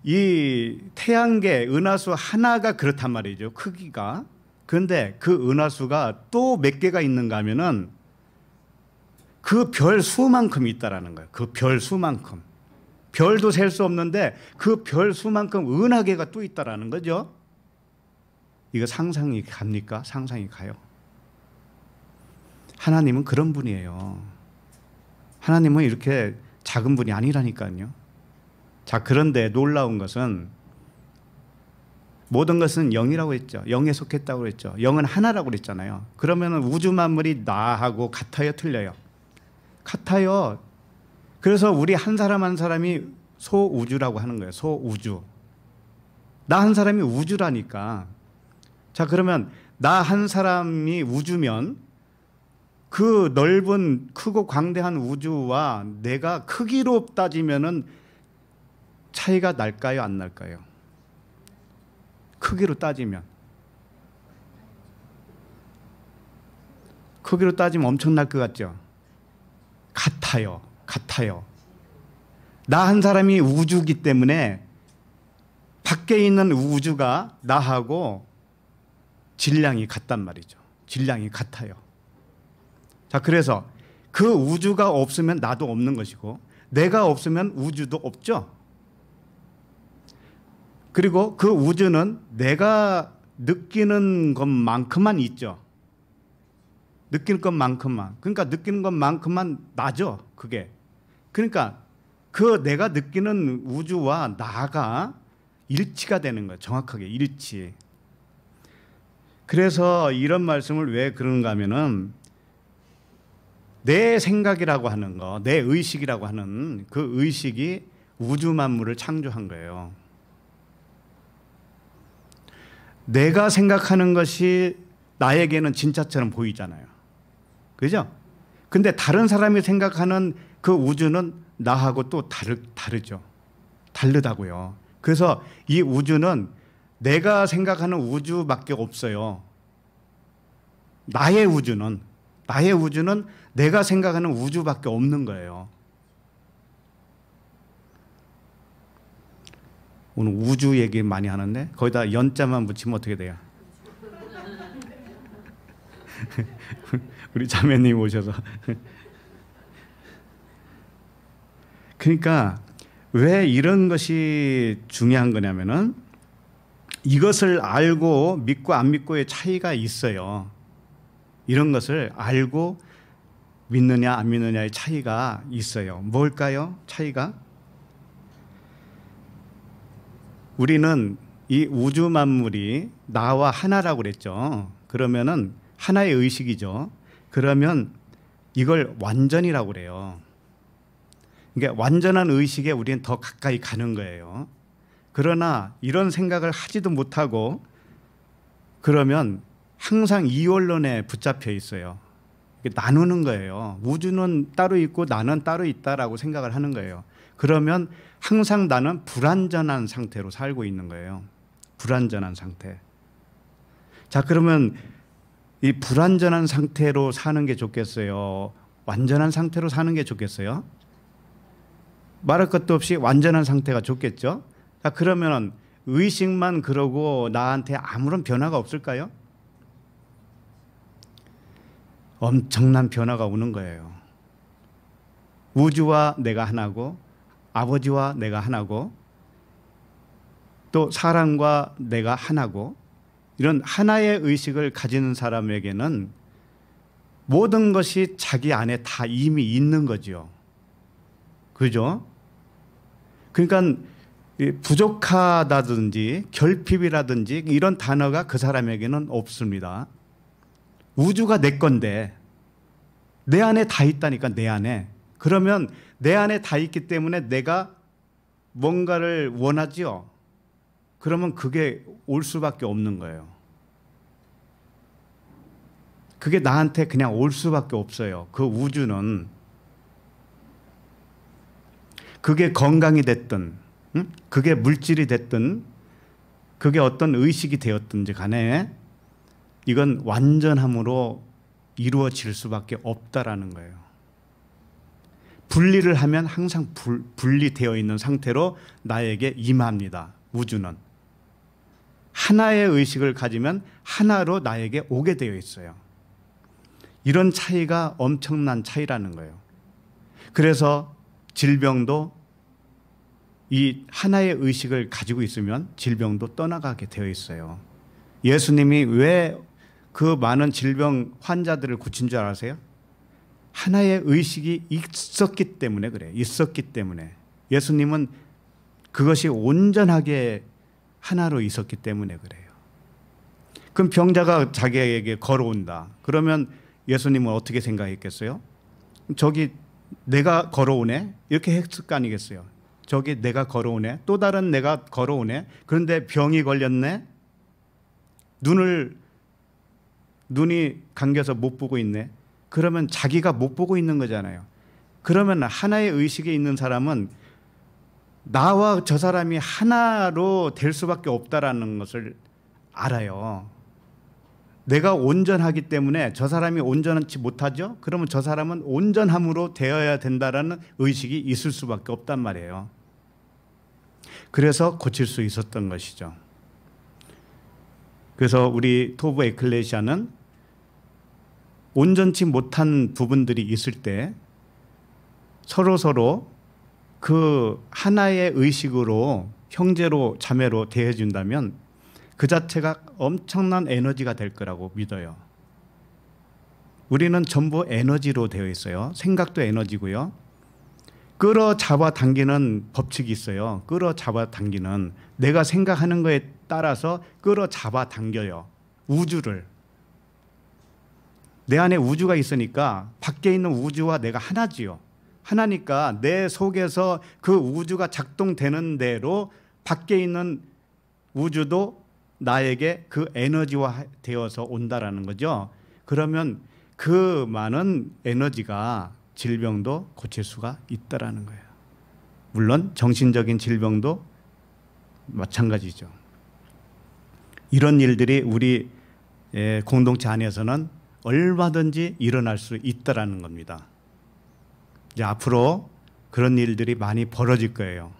Speaker 1: 이 태양계 은하수 하나가 그렇단 말이죠. 크기가. 그런데 그 은하수가 또 몇 개가 있는가 하면은 그 별 수만큼 있다라는 거예요. 그 별 수만큼. 별도 셀 수 없는데 그 별 수만큼 은하계가 또 있다라는 거죠. 이거 상상이 갑니까? 상상이 가요. 하나님은 그런 분이에요. 하나님은 이렇게 작은 분이 아니라니까요. 자, 그런데 놀라운 것은 모든 것은 영이라고 했죠. 영에 속했다고 그랬죠. 영은 하나라고 그랬잖아요. 그러면 우주 만물이 나하고 같아요, 틀려요? 같아요. 그래서 우리 한 사람 한 사람이 소우주라고 하는 거예요. 소우주. 나 한 사람이 우주라니까. 자, 그러면 나 한 사람이 우주면 그 넓은 크고 광대한 우주와 내가 크기로 따지면은 차이가 날까요, 안 날까요? 크기로 따지면. 크기로 따지면 엄청날 것 같죠? 같아요. 나 한 사람이 우주기 때문에 밖에 있는 우주가 나하고 질량이 같단 말이죠. 질량이 같아요. 자, 그래서 그 우주가 없으면 나도 없는 것이고 내가 없으면 우주도 없죠. 그리고 그 우주는 내가 느끼는 것만큼만 있죠. 느끼는 것만큼만. 그러니까 느끼는 것만큼만 나죠. 그게. 그러니까 그 내가 느끼는 우주와 나가 일치가 되는 거예요. 정확하게 일치. 그래서 이런 말씀을 왜 그런가 하면은 내 생각이라고 하는 거, 내 의식이라고 하는 그 의식이 우주 만물을 창조한 거예요. 내가 생각하는 것이 나에게는 진짜처럼 보이잖아요. 그죠? 근데 다른 사람이 생각하는 그 우주는 나하고 또 다르죠. 다르다고요. 그래서 이 우주는 내가 생각하는 우주밖에 없어요. 나의 우주는 내가 생각하는 우주밖에 없는 거예요. 오늘 우주 얘기 많이 하는데 거기다 연자만 붙이면 어떻게 돼요? 우리 자매님 오셔서. 그러니까 왜 이런 것이 중요한 거냐면은 이것을 알고 믿고 안 믿고의 차이가 있어요. 이런 것을 알고 믿느냐 안 믿느냐의 차이가 있어요. 뭘까요? 차이가? 우리는 이 우주 만물이 나와 하나라고 그랬죠. 그러면은 하나의 의식이죠. 그러면 이걸 완전이라고 그래요. 그러니까 완전한 의식에 우리는 더 가까이 가는 거예요. 그러나 이런 생각을 하지도 못하고 그러면 항상 이원론에 붙잡혀 있어요. 나누는 거예요. 우주는 따로 있고 나는 따로 있다라고 생각을 하는 거예요. 그러면 항상 나는 불완전한 상태로 살고 있는 거예요. 불완전한 상태. 자, 그러면 이 불완전한 상태로 사는 게 좋겠어요? 완전한 상태로 사는 게 좋겠어요? 말할 것도 없이 완전한 상태가 좋겠죠? 자, 그러면 의식만 그러고 나한테 아무런 변화가 없을까요? 엄청난 변화가 오는 거예요. 우주와 내가 하나고 아버지와 내가 하나고 또 사람과 내가 하나고 이런 하나의 의식을 가지는 사람에게는 모든 것이 자기 안에 다 이미 있는 거죠. 그죠? 그러니까 부족하다든지 결핍이라든지 이런 단어가 그 사람에게는 없습니다. 우주가 내 건데 내 안에 다 있다니까, 내 안에. 그러면 내 안에 다 있기 때문에 내가 뭔가를 원하지요. 그러면 그게 올 수밖에 없는 거예요. 그게 나한테 그냥 올 수밖에 없어요. 그 우주는. 그게 건강이 됐든 그게 물질이 됐든 그게 어떤 의식이 되었든지 간에 이건 완전함으로 이루어질 수밖에 없다라는 거예요. 분리를 하면 항상 분리되어 있는 상태로 나에게 임합니다. 우주는. 하나의 의식을 가지면 하나로 나에게 오게 되어 있어요. 이런 차이가 엄청난 차이라는 거예요. 그래서 질병도 이 하나의 의식을 가지고 있으면 질병도 떠나가게 되어 있어요. 예수님이 왜 그 많은 질병 환자들을 고친 줄 아세요? 하나의 의식이 있었기 때문에 그래요. 있었기 때문에. 예수님은 그것이 온전하게 하나로 있었기 때문에 그래요. 그럼 병자가 자기에게 걸어온다. 그러면 예수님은 어떻게 생각했겠어요? 저기 내가 걸어오네? 이렇게 했을 거 아니겠어요? 저기 내가 걸어오네? 또 다른 내가 걸어오네? 그런데 병이 걸렸네? 눈이 감겨서 못 보고 있네? 그러면 자기가 못 보고 있는 거잖아요. 그러면 하나의 의식에 있는 사람은 나와 저 사람이 하나로 될 수밖에 없다라는 것을 알아요. 내가 온전하기 때문에 저 사람이 온전하지 못하죠? 그러면 저 사람은 온전함으로 되어야 된다라는 의식이 있을 수밖에 없단 말이에요. 그래서 고칠 수 있었던 것이죠. 그래서 우리 토부 에클레시아는 온전치 못한 부분들이 있을 때 서로 그 하나의 의식으로 형제로 자매로 대해준다면 그 자체가 엄청난 에너지가 될 거라고 믿어요. 우리는 전부 에너지로 되어 있어요. 생각도 에너지고요. 끌어잡아 당기는 법칙이 있어요. 끌어잡아 당기는, 내가 생각하는 거에 따라서 끌어잡아 당겨요. 우주를. 내 안에 우주가 있으니까 밖에 있는 우주와 내가 하나지요. 하나니까 내 속에서 그 우주가 작동되는 대로 밖에 있는 우주도 나에게 그 에너지화 되어서 온다라는 거죠. 그러면 그 많은 에너지가 질병도 고칠 수가 있다라는 거예요. 물론 정신적인 질병도 마찬가지죠. 이런 일들이 우리 공동체 안에서는 얼마든지 일어날 수 있다라는 겁니다. 이제 앞으로 그런 일들이 많이 벌어질 거예요.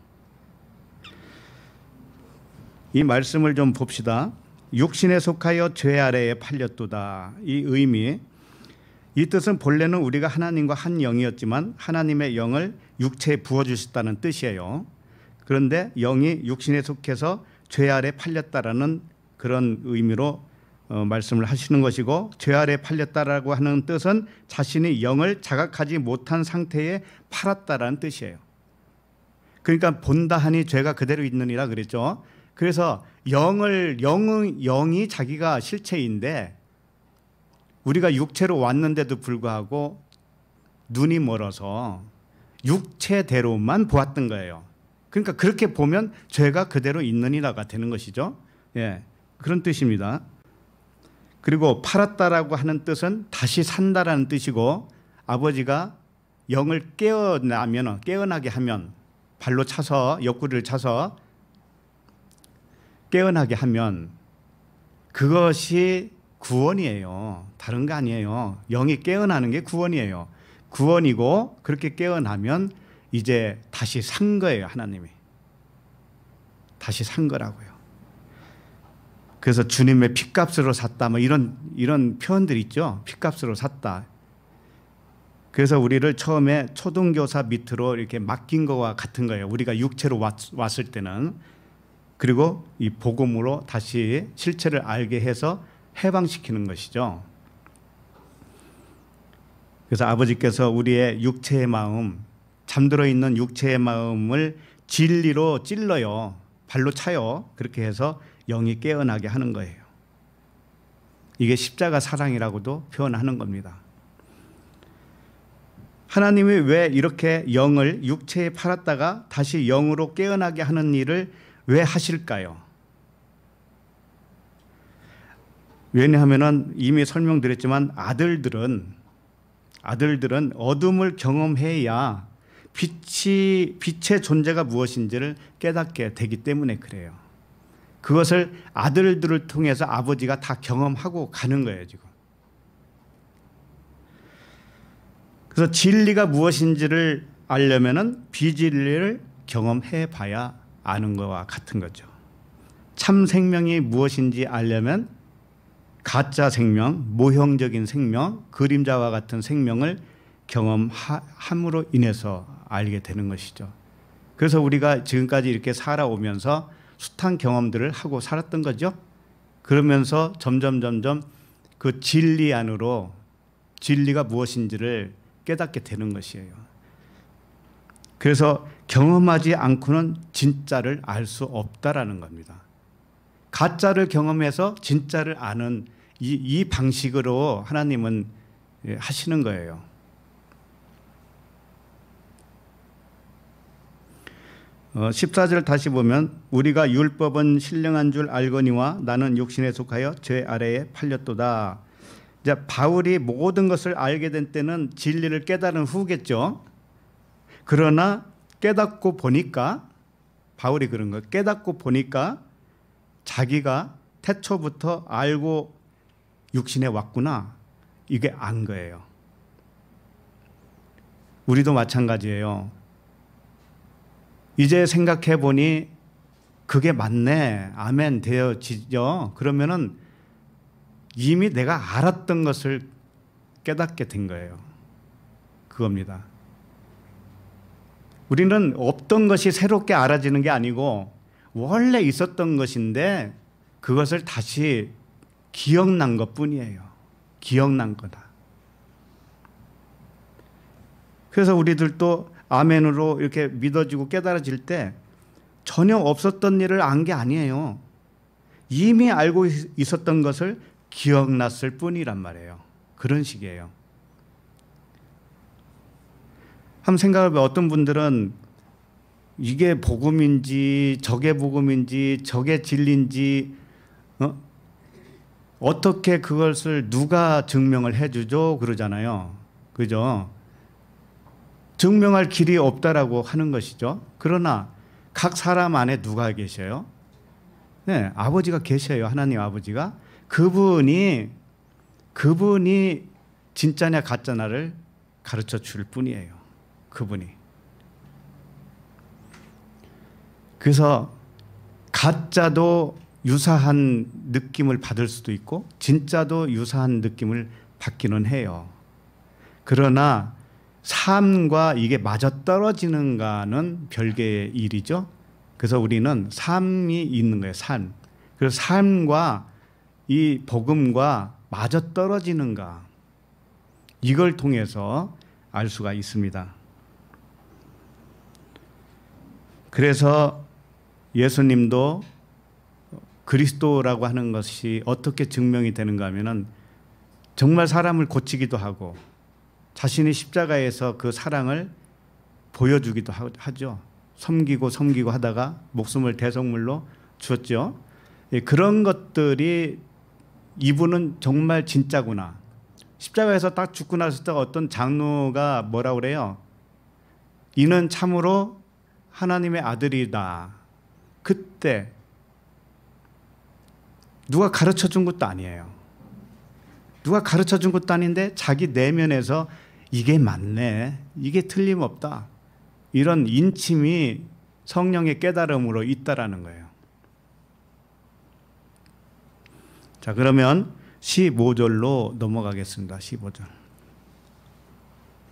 Speaker 1: 이 말씀을 좀 봅시다. 육신에 속하여 죄 아래에 팔렸도다. 이 의미, 이 뜻은 본래는 우리가 하나님과 한 영이었지만 하나님의 영을 육체에 부어주셨다는 뜻이에요. 그런데 영이 육신에 속해서 죄 아래 팔렸다라는 그런 의미로 말씀을 하시는 것이고, 죄 아래 팔렸다라고 하는 뜻은 자신이 영을 자각하지 못한 상태에 팔았다라는 뜻이에요. 그러니까 본다 하니 죄가 그대로 있느니라 그랬죠. 그래서 영이 자기가 실체인데 우리가 육체로 왔는데도 불구하고 눈이 멀어서 육체대로만 보았던 거예요. 그러니까 그렇게 보면 죄가 그대로 있느니라가 되는 것이죠. 예, 그런 뜻입니다. 그리고 팔았다라고 하는 뜻은 다시 산다라는 뜻이고, 아버지가 영을 깨어나게 하면, 발로 차서 옆구리를 차서 깨어나게 하면 그것이 구원이에요. 다른 거 아니에요. 영이 깨어나는 게 구원이에요. 구원이고, 그렇게 깨어나면 이제 다시 산 거예요. 하나님이 다시 산 거라고요. 그래서 주님의 핏값으로 샀다, 뭐 이런 표현들 있죠. 핏값으로 샀다. 그래서 우리를 처음에 초등교사 밑으로 이렇게 맡긴 거와 같은 거예요. 우리가 육체로 왔을 때는. 그리고 이 복음으로 다시 실체를 알게 해서 해방시키는 것이죠. 그래서 아버지께서 우리의 육체의 마음, 잠들어 있는 육체의 마음을 진리로 찔러요. 발로 차요. 그렇게 해서 영이 깨어나게 하는 거예요. 이게 십자가 사랑이라고도 표현하는 겁니다. 하나님이 왜 이렇게 영을 육체에 팔았다가 다시 영으로 깨어나게 하는 일을 왜 하실까요? 왜냐하면 이미 설명드렸지만 아들들은 어둠을 경험해야 빛의 존재가 무엇인지를 깨닫게 되기 때문에 그래요. 그것을 아들들을 통해서 아버지가 다 경험하고 가는 거예요, 지금. 그래서 진리가 무엇인지를 알려면은 비진리를 경험해 봐야 아는 것과 같은 거죠. 참 생명이 무엇인지 알려면 가짜 생명, 모형적인 생명, 그림자와 같은 생명을 경험함으로 인해서 알게 되는 것이죠. 그래서 우리가 지금까지 이렇게 살아오면서 숱한 경험들을 하고 살았던 거죠. 그러면서 점점 그 진리 안으로 진리가 무엇인지를 깨닫게 되는 것이에요. 그래서 경험하지 않고는 진짜를 알 수 없다라는 겁니다. 가짜를 경험해서 진짜를 아는 이 방식으로 하나님은 하시는 거예요. 14절 다시 보면 우리가 율법은 신령한 줄 알거니와 나는 육신에 속하여 죄 아래에 팔렸도다. 이제 바울이 모든 것을 알게 된 때는 진리를 깨달은 후겠죠. 그러나 깨닫고 보니까, 바울이 그런 거예요. 깨닫고 보니까 자기가 태초부터 알고 육신에 왔구나, 이게 안 거예요. 우리도 마찬가지예요. 이제 생각해 보니 그게 맞네, 아멘 되어지죠. 그러면은 이미 내가 알았던 것을 깨닫게 된 거예요. 그겁니다. 우리는 없던 것이 새롭게 알아지는 게 아니고 원래 있었던 것인데 그것을 다시 기억난 것뿐이에요. 기억난 거다. 그래서 우리들도 아멘으로 이렇게 믿어지고 깨달아질 때 전혀 없었던 일을 안 게 아니에요. 이미 알고 있었던 것을 기억났을 뿐이란 말이에요. 그런 식이에요. 한번 생각해보면 어떤 분들은 이게 복음인지 저게 복음인지 저게 진리인지 어떻게 그것을 누가 증명을 해주죠? 그러잖아요. 그죠? 증명할 길이 없다라고 하는 것이죠. 그러나 각 사람 안에 누가 계셔요? 네, 아버지가 계셔요. 하나님 아버지가. 그분이 진짜냐 가짜냐를 가르쳐 줄 뿐이에요. 그분이. 그래서 가짜도 유사한 느낌을 받을 수도 있고 진짜도 유사한 느낌을 받기는 해요. 그러나 삶과 이게 맞아떨어지는가는 별개의 일이죠. 그래서 우리는 삶이 있는 거예요. 삶. 그래서 삶과 이 복음과 맞아떨어지는가, 이걸 통해서 알 수가 있습니다. 그래서 예수님도 그리스도라고 하는 것이 어떻게 증명이 되는가 하면은 정말 사람을 고치기도 하고 자신이 십자가에서 그 사랑을 보여주기도 하죠. 섬기고 하다가 목숨을 대속물로 주었죠. 그런 것들이 이분은 정말 진짜구나. 십자가에서 딱 죽고 났을 때 어떤 장로가 뭐라 그래요? 이는 참으로 하나님의 아들이다. 그때 누가 가르쳐 준 것도 아니에요. 누가 가르쳐 준 것도 아닌데 자기 내면에서 이게 맞네, 이게 틀림없다, 이런 인침이 성령의 깨달음으로 있다라는 거예요. 자, 그러면 15절로 넘어가겠습니다. 15절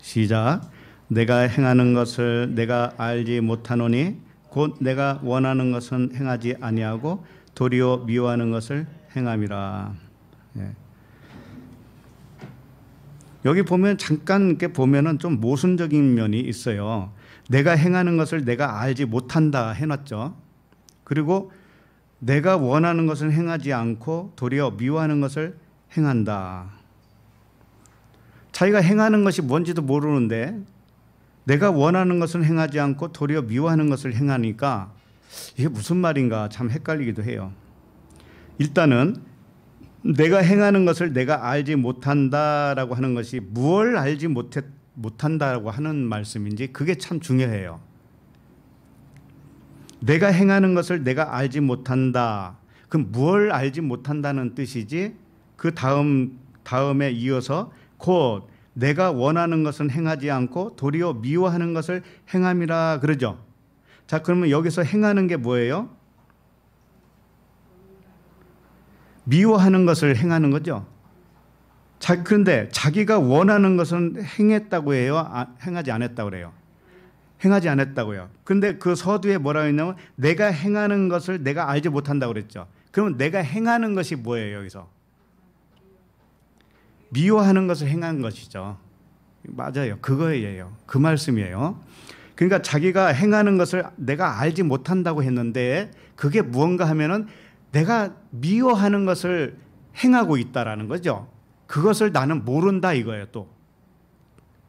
Speaker 1: 시작. 내가 행하는 것을 내가 알지 못하노니 곧 내가 원하는 것은 행하지 아니하고 도리어 미워하는 것을 행함이라. 예. 여기 보면 잠깐 이렇게 보면은 좀 모순적인 면이 있어요. 내가 행하는 것을 내가 알지 못한다 해놨죠. 그리고 내가 원하는 것을 행하지 않고 도리어 미워하는 것을 행한다. 자기가 행하는 것이 뭔지도 모르는데 내가 원하는 것을 행하지 않고 도리어 미워하는 것을 행하니까 이게 무슨 말인가 참 헷갈리기도 해요. 일단은 내가 행하는 것을 내가 알지 못한다라고 하는 것이 무엇을 알지 못한다라고 하는 말씀인지 그게 참 중요해요. 내가 행하는 것을 내가 알지 못한다. 그럼 뭘 알지 못한다는 뜻이지? 그 다음에 이어서 곧 내가 원하는 것은 행하지 않고 도리어 미워하는 것을 행함이라 그러죠. 자, 그러면 여기서 행하는 게 뭐예요? 미워하는 것을 행하는 거죠. 자, 그런데 자기가 원하는 것은 행했다고 해요? 행하지 않았다고 그래요? 행하지 않았다고요. 그런데 그 서두에 뭐라고 했냐면 내가 행하는 것을 내가 알지 못한다고 그랬죠. 그러면 내가 행하는 것이 뭐예요, 여기서? 미워하는 것을 행한 것이죠. 맞아요. 그거예요. 그 말씀이에요. 그러니까 자기가 행하는 것을 내가 알지 못한다고 했는데 그게 무언가 하면은 내가 미워하는 것을 행하고 있다라는 거죠. 그것을 나는 모른다 이거예요. 또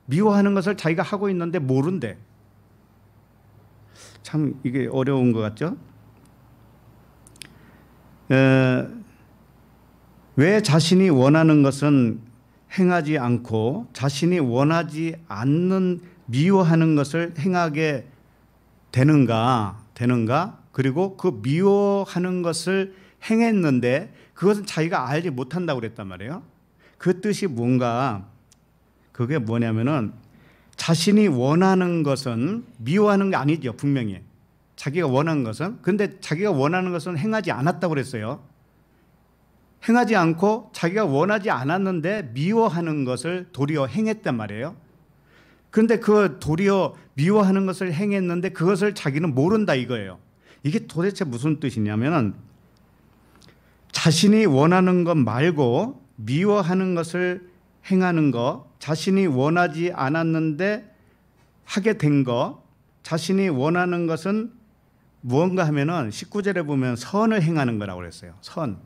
Speaker 1: 미워하는 것을 자기가 하고 있는데 모른대. 참 이게 어려운 것 같죠? 왜 자신이 원하는 것은 행하지 않고 자신이 원하지 않는 미워하는 것을 행하게 되는가? 그리고 그 미워하는 것을 행했는데 그것은 자기가 알지 못한다고 그랬단 말이에요. 그 뜻이 뭔가, 그게 뭐냐면은 자신이 원하는 것은 미워하는 게 아니죠. 분명히 자기가 원하는 것은. 그런데 자기가 원하는 것은 행하지 않았다고 그랬어요. 행하지 않고 자기가 원하지 않았는데 미워하는 것을 도리어 행했단 말이에요. 그런데 그 도리어 미워하는 것을 행했는데 그것을 자기는 모른다 이거예요. 이게 도대체 무슨 뜻이냐면은 자신이 원하는 것 말고 미워하는 것을 행하는 것, 자신이 원하지 않았는데 하게 된 것, 자신이 원하는 것은 무언가 하면은 19절에 보면 선을 행하는 거라고 그랬어요. 선.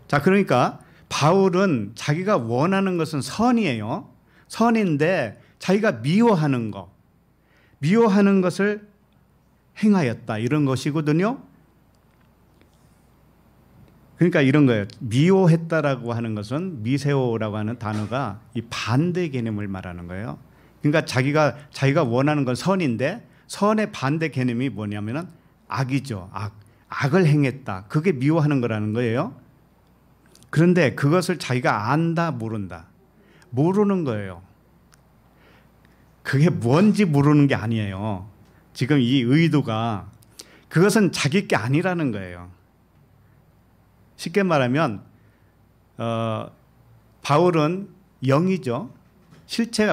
Speaker 1: 자, 그러니까 바울은 자기가 원하는 것은 선이에요. 선인데 자기가 미워하는 것, 미워하는 것을 행하였다 이런 것이거든요. 그러니까 이런 거예요. 미워했다라고 하는 것은 미세오라고 하는 단어가 이 반대 개념을 말하는 거예요. 그러니까 자기가 원하는 건 선인데 선의 반대 개념이 뭐냐면은 악이죠. 악을 행했다. 그게 미워하는 거라는 거예요. 그런데 그것을 자기가 안다, 모른다. 모르는 거예요. 그게 뭔지 모르는 게 아니에요. 지금 이 의도가 그것은 자기 게 아니라는 거예요. 쉽게 말하면 바울은 영이죠.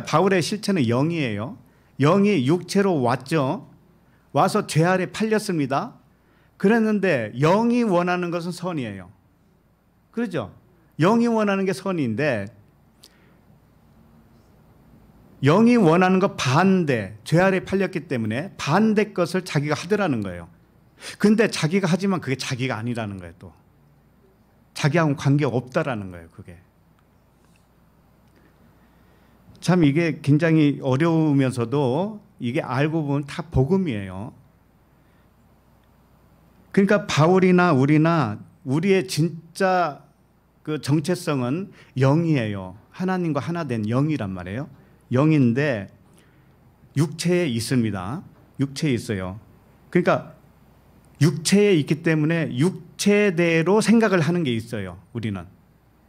Speaker 1: 바울의 실체는 영이에요. 영이 육체로 왔죠. 와서 죄 아래 팔렸습니다. 그랬는데 영이 원하는 것은 선이에요. 그렇죠? 영이 원하는 게 선인데 영이 원하는 것 반대, 죄 아래 팔렸기 때문에 반대 것을 자기가 하더라는 거예요. 근데 자기가 하지만 그게 자기가 아니라는 거예요. 또 자기하고는 관계가 없다라는 거예요. 그게 참 이게 굉장히 어려우면서도 이게 알고 보면 다 복음이에요. 그러니까 바울이나 우리나 우리의 진짜 그 정체성은 영이에요. 하나님과 하나 된 영이란 말이에요. 영인데 육체에 있습니다. 육체에 있어요. 그러니까 육체에 있기 때문에 육체대로 생각을 하는 게 있어요. 우리는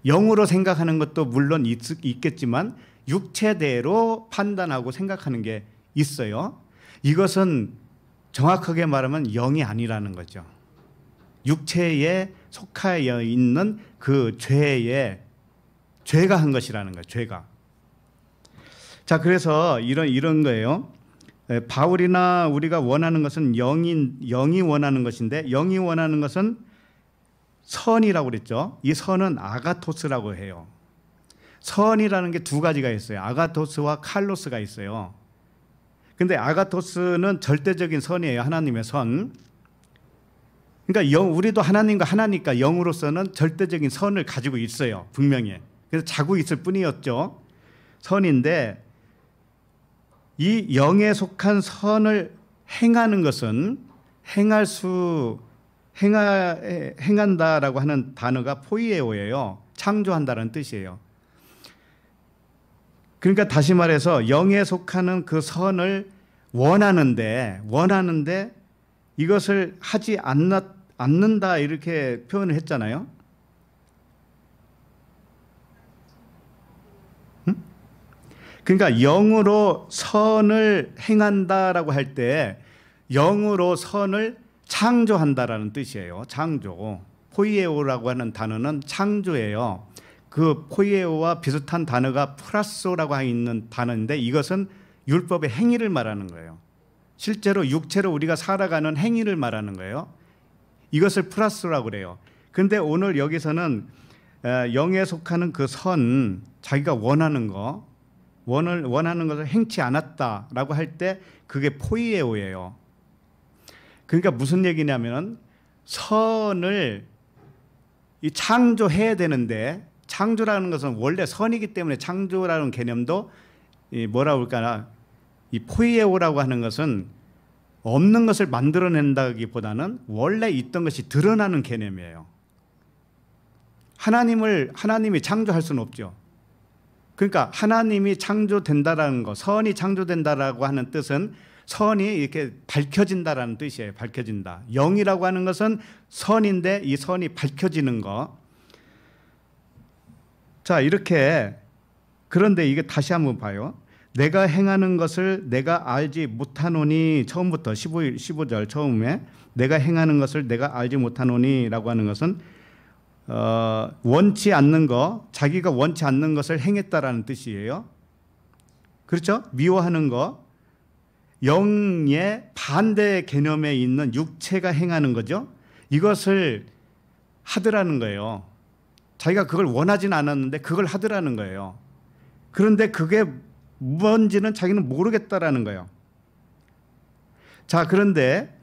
Speaker 1: 영으로 생각하는 것도 물론 있겠지만 육체대로 판단하고 생각하는 게 있어요. 이것은 정확하게 말하면 영이 아니라는 거죠. 육체에 속하여 있는 그 죄가 한 것이라는 거예요. 죄가. 자, 그래서 이런 거예요. 바울이나 우리가 원하는 것은 영이 원하는 것인데, 영이 원하는 것은 선이라고 그랬죠. 이 선은 아가토스라고 해요. 선이라는 게 두 가지가 있어요. 아가토스와 칼로스가 있어요. 근데 아가토스는 절대적인 선이에요. 하나님의 선. 그러니까 우리도 하나님과 하나니까 영으로서는 절대적인 선을 가지고 있어요. 분명히. 그래서 자고 있을 뿐이었죠. 선인데 이 영에 속한 선을 행하는 것은 행한다라고 하는 단어가 포이에오예요. 창조한다는 뜻이에요. 그러니까 다시 말해서 영에 속하는 그 선을 원하는데 이것을 하지 않는다 이렇게 표현을 했잖아요. 그러니까 영으로 선을 행한다라고 할 때 영으로 선을 창조한다라는 뜻이에요. 창조. 포이에오라고 하는 단어는 창조예요. 그 포이에오와 비슷한 단어가 프라소라고 있는 단어인데 이것은 율법의 행위를 말하는 거예요. 실제로 육체로 우리가 살아가는 행위를 말하는 거예요. 이것을 프라소라고 그래요. 그런데 오늘 여기서는 영에 속하는 그 선, 자기가 원하는 것을 행치 않았다라고 할 때 그게 포이에오예요. 그러니까 무슨 얘기냐면 선을 창조해야 되는데 창조라는 것은 원래 선이기 때문에 창조라는 개념도 뭐라고 할까나 이 포이에오라고 하는 것은 없는 것을 만들어낸다기보다는 원래 있던 것이 드러나는 개념이에요. 하나님이 창조할 수는 없죠. 그러니까 하나님이 창조된다라는 거, 선이 창조된다라고 하는 뜻은 선이 이렇게 밝혀진다라는 뜻이에요. 밝혀진다. 영이라고 하는 것은 선인데 이 선이 밝혀지는 거. 자, 이렇게 그런데 이게 다시 한번 봐요. 내가 행하는 것을 내가 알지 못하노니 처음부터 15절 처음에 내가 행하는 것을 내가 알지 못하노니라고 하는 것은 원치 않는 거, 자기가 원치 않는 것을 행했다라는 뜻이에요. 그렇죠? 미워하는 거, 영의 반대 개념에 있는 육체가 행하는 거죠. 이것을 하더라는 거예요. 자기가 그걸 원하지는 않았는데 그걸 하더라는 거예요. 그런데 그게 뭔지는 자기는 모르겠다라는 거예요. 자, 그런데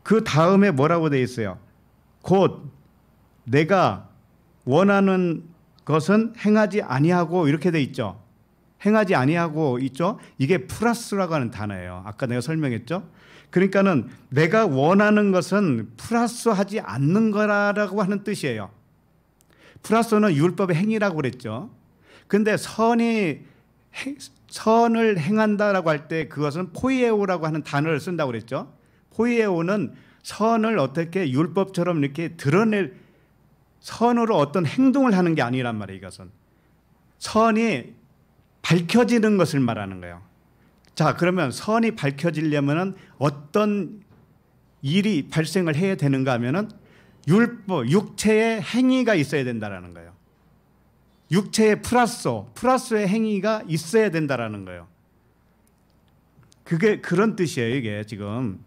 Speaker 1: 그 다음에 뭐라고 되어 있어요? 곧 내가 원하는 것은 행하지 아니하고 이렇게 돼 있죠. 행하지 아니하고 있죠. 이게 플러스라고 하는 단어예요. 아까 내가 설명했죠. 그러니까는 내가 원하는 것은 플러스하지 않는 거라고 하는 뜻이에요. 플러스는 율법의 행위라고 그랬죠. 근데 선을 행한다라고 할 때 그것은 포이에오라고 하는 단어를 쓴다고 그랬죠. 포이에오는 선을 어떻게 율법처럼 이렇게 드러낼 선으로 어떤 행동을 하는 게 아니란 말이에요. 이것은 선이 밝혀지는 것을 말하는 거예요. 자, 그러면 선이 밝혀지려면 어떤 일이 발생을 해야 되는가 하면은 육체의 행위가 있어야 된다라는 거예요. 육체의 플러스의 행위가 있어야 된다라는 거예요. 그게 그런 뜻이에요, 이게 지금.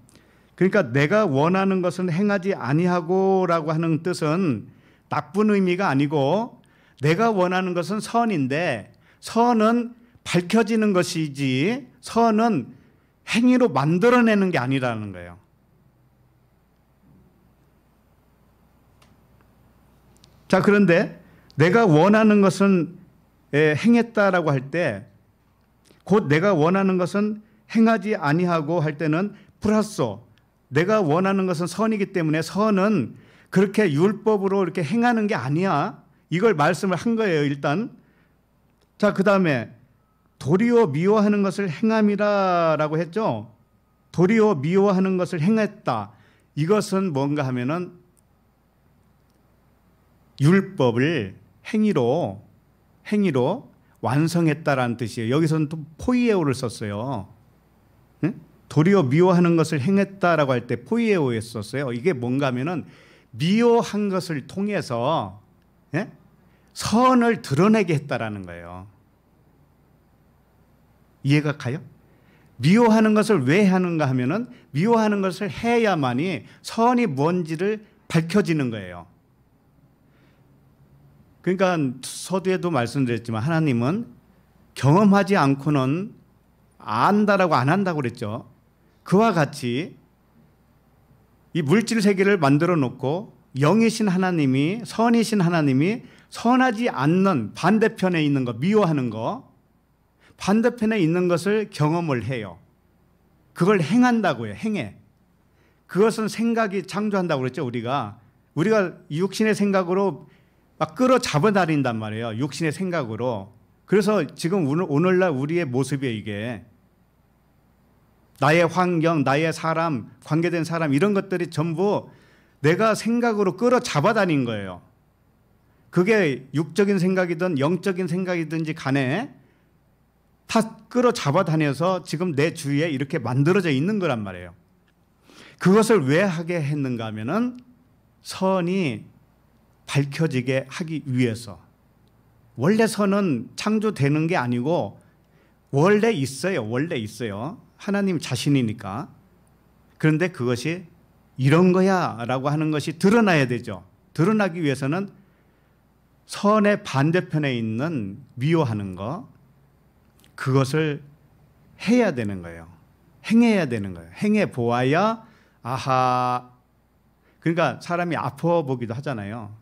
Speaker 1: 그러니까 내가 원하는 것은 행하지 아니하고라고 하는 뜻은 나쁜 의미가 아니고 내가 원하는 것은 선인데 선은 밝혀지는 것이지 선은 행위로 만들어내는 게 아니라는 거예요. 자, 그런데 내가 원하는 것은 행했다라고 할 때, 곧 내가 원하는 것은 행하지 아니하고 할 때는 플러스, 내가 원하는 것은 선이기 때문에 선은 그렇게 율법으로 이렇게 행하는 게 아니야. 이걸 말씀을 한 거예요, 일단. 자, 그 다음에 도리어 미워하는 것을 행함이라라고 했죠. 도리어 미워하는 것을 행했다. 이것은 뭔가 하면은 율법을 행위로 완성했다라는 뜻이에요. 여기서는 또 포이에오를 썼어요. 응? 도리어 미워하는 것을 행했다라고 할 때 포이에오에 썼어요. 이게 뭔가 하면은 미워한 것을 통해서 선을 드러내게 했다라는 거예요. 이해가 가요? 미워하는 것을 왜 하는가 하면은 미워하는 것을 해야만이 선이 뭔지를 밝혀지는 거예요. 그러니까 서두에도 말씀드렸지만 하나님은 경험하지 않고는 안다라고 안 한다고 그랬죠. 그와 같이 이 물질 세계를 만들어 놓고 영이신 하나님이, 선이신 하나님이 선하지 않는 반대편에 있는 거, 미워하는 거, 반대편에 있는 것을 경험을 해요. 그걸 행한다고요. 행해. 그것은 생각이 창조한다고 그랬죠. 우리가 육신의 생각으로 막 끌어잡아 다닌단 말이에요. 육신의 생각으로. 그래서 지금 오늘날 우리의 모습이에요. 이게 나의 환경, 나의 사람, 관계된 사람, 이런 것들이 전부 내가 생각으로 끌어잡아 다닌 거예요. 그게 육적인 생각이든 영적인 생각이든지 간에 다 끌어잡아 다녀서 지금 내 주위에 이렇게 만들어져 있는 거란 말이에요. 그것을 왜 하게 했는가 하면은 선이 밝혀지게 하기 위해서. 원래 선은 창조되는 게 아니고 원래 있어요. 원래 있어요. 하나님 자신이니까. 그런데 그것이 이런 거야 라고 하는 것이 드러나야 되죠. 드러나기 위해서는 선의 반대편에 있는 미워하는 거, 그것을 해야 되는 거예요. 행해야 되는 거예요. 행해 보아야 아하. 그러니까 사람이 아파 보기도 하잖아요.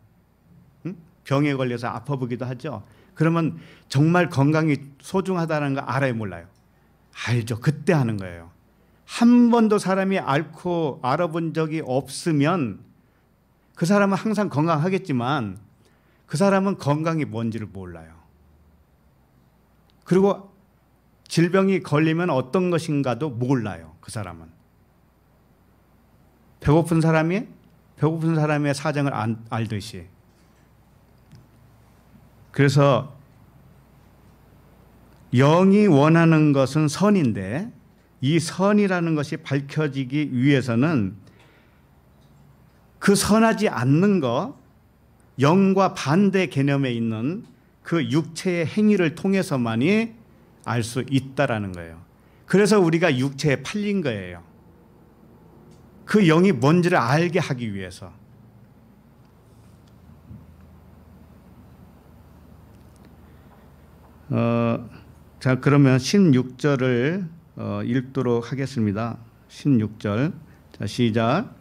Speaker 1: 응? 병에 걸려서 아파 보기도 하죠. 그러면 정말 건강이 소중하다는 거 알아요, 몰라요? 알죠. 그때 하는 거예요. 한 번도 사람이 앓고 알아본 적이 없으면 그 사람은 항상 건강하겠지만 그 사람은 건강이 뭔지를 몰라요. 그리고 질병이 걸리면 어떤 것인가도 몰라요. 그 사람은. 배고픈 사람의 사정을 알듯이. 그래서 영이 원하는 것은 선인데 이 선이라는 것이 밝혀지기 위해서는 그 선하지 않는 것, 영과 반대 개념에 있는 그 육체의 행위를 통해서만이 알 수 있다라는 거예요. 그래서 우리가 육체에 팔린 거예요. 그 영이 뭔지를 알게 하기 위해서. 자, 그러면 16절을 읽도록 하겠습니다. 16절. 자, 시작.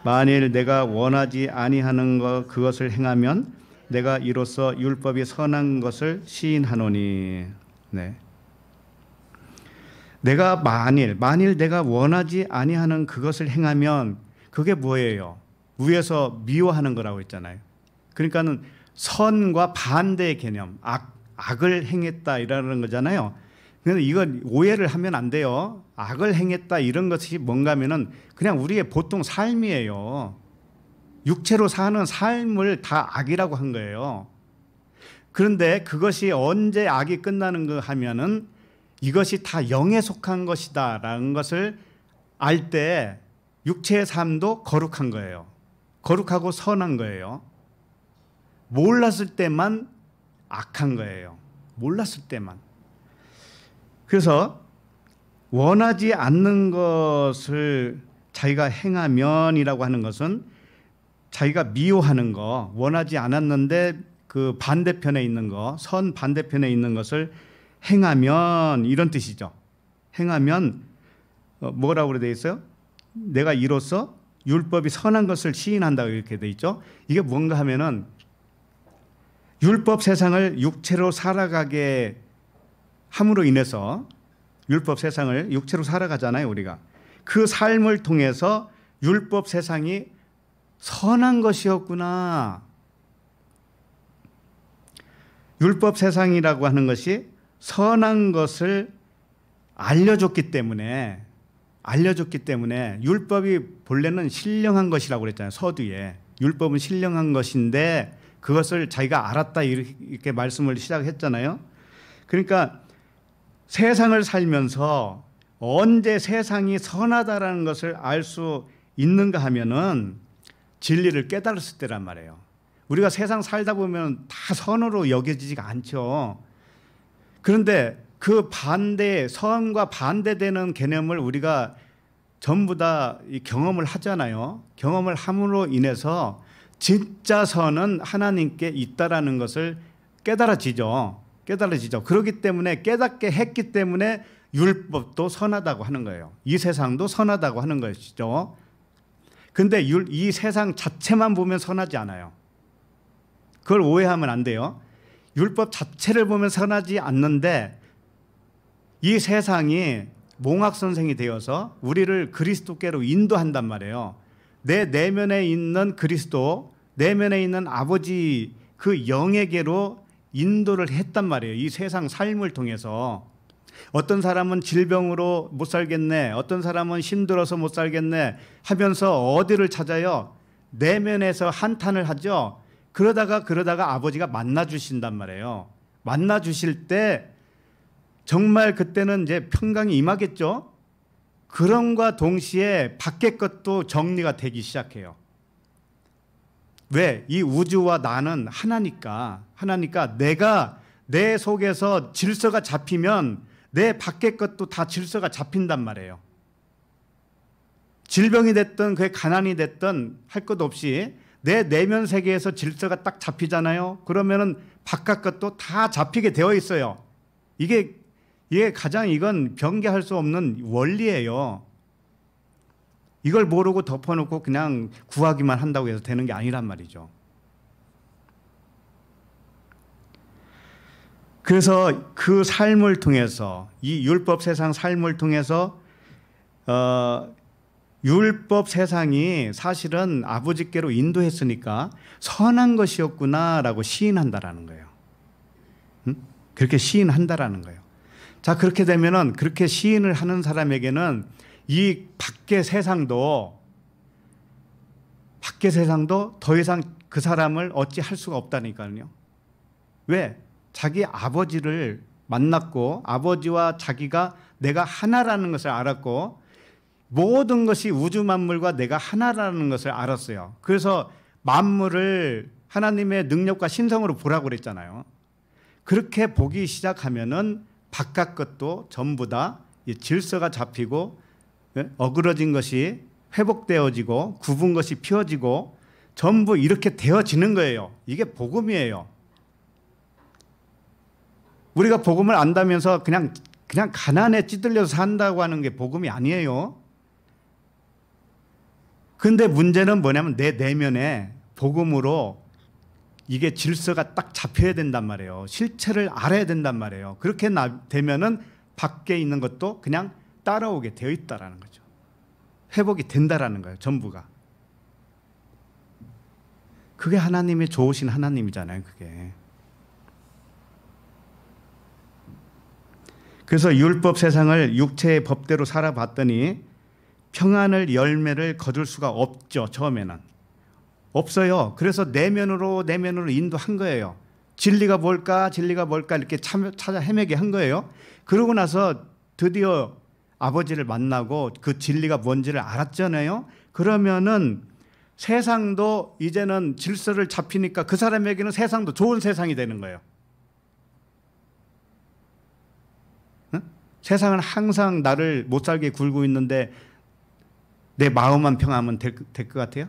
Speaker 1: 만일 내가 원하지 아니하는 것 그것을 행하면 내가 이로써 율법이 선한 것을 시인하노니. 네. 내가 만일 내가 원하지 아니하는 그것을 행하면 그게 뭐예요? 위에서 미워하는 거라고 했잖아요. 그러니까는 선과 반대의 개념, 악을 행했다 이라는 거잖아요. 그런데 이건 오해를 하면 안 돼요. 악을 행했다 이런 것이 뭔가 하면은 그냥 우리의 보통 삶이에요. 육체로 사는 삶을 다 악이라고 한 거예요. 그런데 그것이 언제 악이 끝나는 거 하면은 이것이 다 영에 속한 것이다라는 것을 알 때 육체의 삶도 거룩한 거예요. 거룩하고 선한 거예요. 몰랐을 때만 악한 거예요. 몰랐을 때만. 그래서 원하지 않는 것을 자기가 행하면이라고 하는 것은 자기가 미워하는 거, 원하지 않았는데 그 반대편에 있는 거, 선 반대편에 있는 것을 행하면 이런 뜻이죠. 행하면 뭐라고 그래 돼 있어요? 내가 이로써 율법이 선한 것을 시인한다고 이렇게 돼 있죠. 이게 뭔가 하면은 율법 세상을 육체로 살아가게 함으로 인해서 율법 세상을 육체로 살아가잖아요, 우리가. 그 삶을 통해서 율법 세상이 선한 것이었구나. 율법 세상이라고 하는 것이 선한 것을 알려줬기 때문에 율법이 본래는 신령한 것이라고 그랬잖아요. 서두에 율법은 신령한 것인데 그것을 자기가 알았다 이렇게 말씀을 시작했잖아요. 그러니까 세상을 살면서 언제 세상이 선하다라는 것을 알 수 있는가 하면은 진리를 깨달았을 때란 말이에요. 우리가 세상 살다 보면 다 선으로 여겨지지가 않죠. 그런데 그 반대, 선과 반대되는 개념을 우리가 전부 다 경험을 하잖아요. 경험을 함으로 인해서 진짜 선은 하나님께 있다라는 것을 깨달아지죠. 그렇기 때문에 깨닫게 했기 때문에 율법도 선하다고 하는 거예요. 이 세상도 선하다고 하는 것이죠. 근데 이 세상 자체만 보면 선하지 않아요. 그걸 오해하면 안 돼요. 율법 자체를 보면 선하지 않는데 이 세상이 몽학선생이 되어서 우리를 그리스도께로 인도한단 말이에요. 내 내면에 있는 그리스도, 내면에 있는 아버지 그 영에게로 인도를 했단 말이에요. 이 세상 삶을 통해서. 어떤 사람은 질병으로 못 살겠네, 어떤 사람은 힘들어서 못 살겠네 하면서 어디를 찾아요? 내면에서 한탄을 하죠. 그러다가 아버지가 만나 주신단 말이에요. 만나 주실 때 정말 그때는 이제 평강이 임하겠죠. 그럼과 동시에 밖의 것도 정리가 되기 시작해요. 왜? 이 우주와 나는 하나니까 내가 내 속에서 질서가 잡히면 내 밖의 것도 다 질서가 잡힌단 말이에요. 질병이 됐든 그게 가난이 됐든 할 것 없이 내 내면 세계에서 질서가 딱 잡히잖아요. 그러면은 바깥 것도 다 잡히게 되어 있어요. 이게 가장 이건 변개할 수 없는 원리예요. 이걸 모르고 덮어놓고 그냥 구하기만 한다고 해서 되는 게 아니란 말이죠. 그래서 그 삶을 통해서 이 율법 세상 삶을 통해서 율법 세상이 사실은 아버지께로 인도했으니까 선한 것이었구나라고 시인한다라는 거예요. 그렇게 시인한다라는 거예요. 자, 그렇게 되면은 그렇게 시인을 하는 사람에게는 이 밖의 세상도 더 이상 그 사람을 어찌할 수가 없다니까요. 왜? 자기 아버지를 만났고 아버지와 자기가 내가 하나라는 것을 알았고 모든 것이 우주 만물과 내가 하나라는 것을 알았어요. 그래서 만물을 하나님의 능력과 신성으로 보라고 그랬잖아요. 그렇게 보기 시작하면은 바깥 것도 전부 다 질서가 잡히고 어그러진 것이 회복되어지고 굽은 것이 피어지고 전부 이렇게 되어지는 거예요. 이게 복음이에요. 우리가 복음을 안다면서 그냥 가난에 찌들려서 산다고 하는 게 복음이 아니에요. 근데 문제는 뭐냐면 내 내면에 복음으로 이게 질서가 딱 잡혀야 된단 말이에요. 실체를 알아야 된단 말이에요. 그렇게 되면은 밖에 있는 것도 그냥 따라오게 되어 있다라는 거죠. 회복이 된다라는 거예요. 전부가. 그게 하나님의 좋으신 하나님이잖아요. 그게. 그래서 율법 세상을 육체의 법대로 살아봤더니 평안을 열매를 거둘 수가 없죠. 처음에는. 없어요. 그래서 내면으로 인도한 거예요. 진리가 뭘까 이렇게 찾아 헤매게 한 거예요. 그러고 나서 드디어 아버지를 만나고 그 진리가 뭔지를 알았잖아요. 그러면은 세상도 이제는 질서를 잡히니까 그 사람에게는 세상도 좋은 세상이 되는 거예요. 세상은 항상 나를 못 살게 굴고 있는데 내 마음만 평하면 될 것 같아요?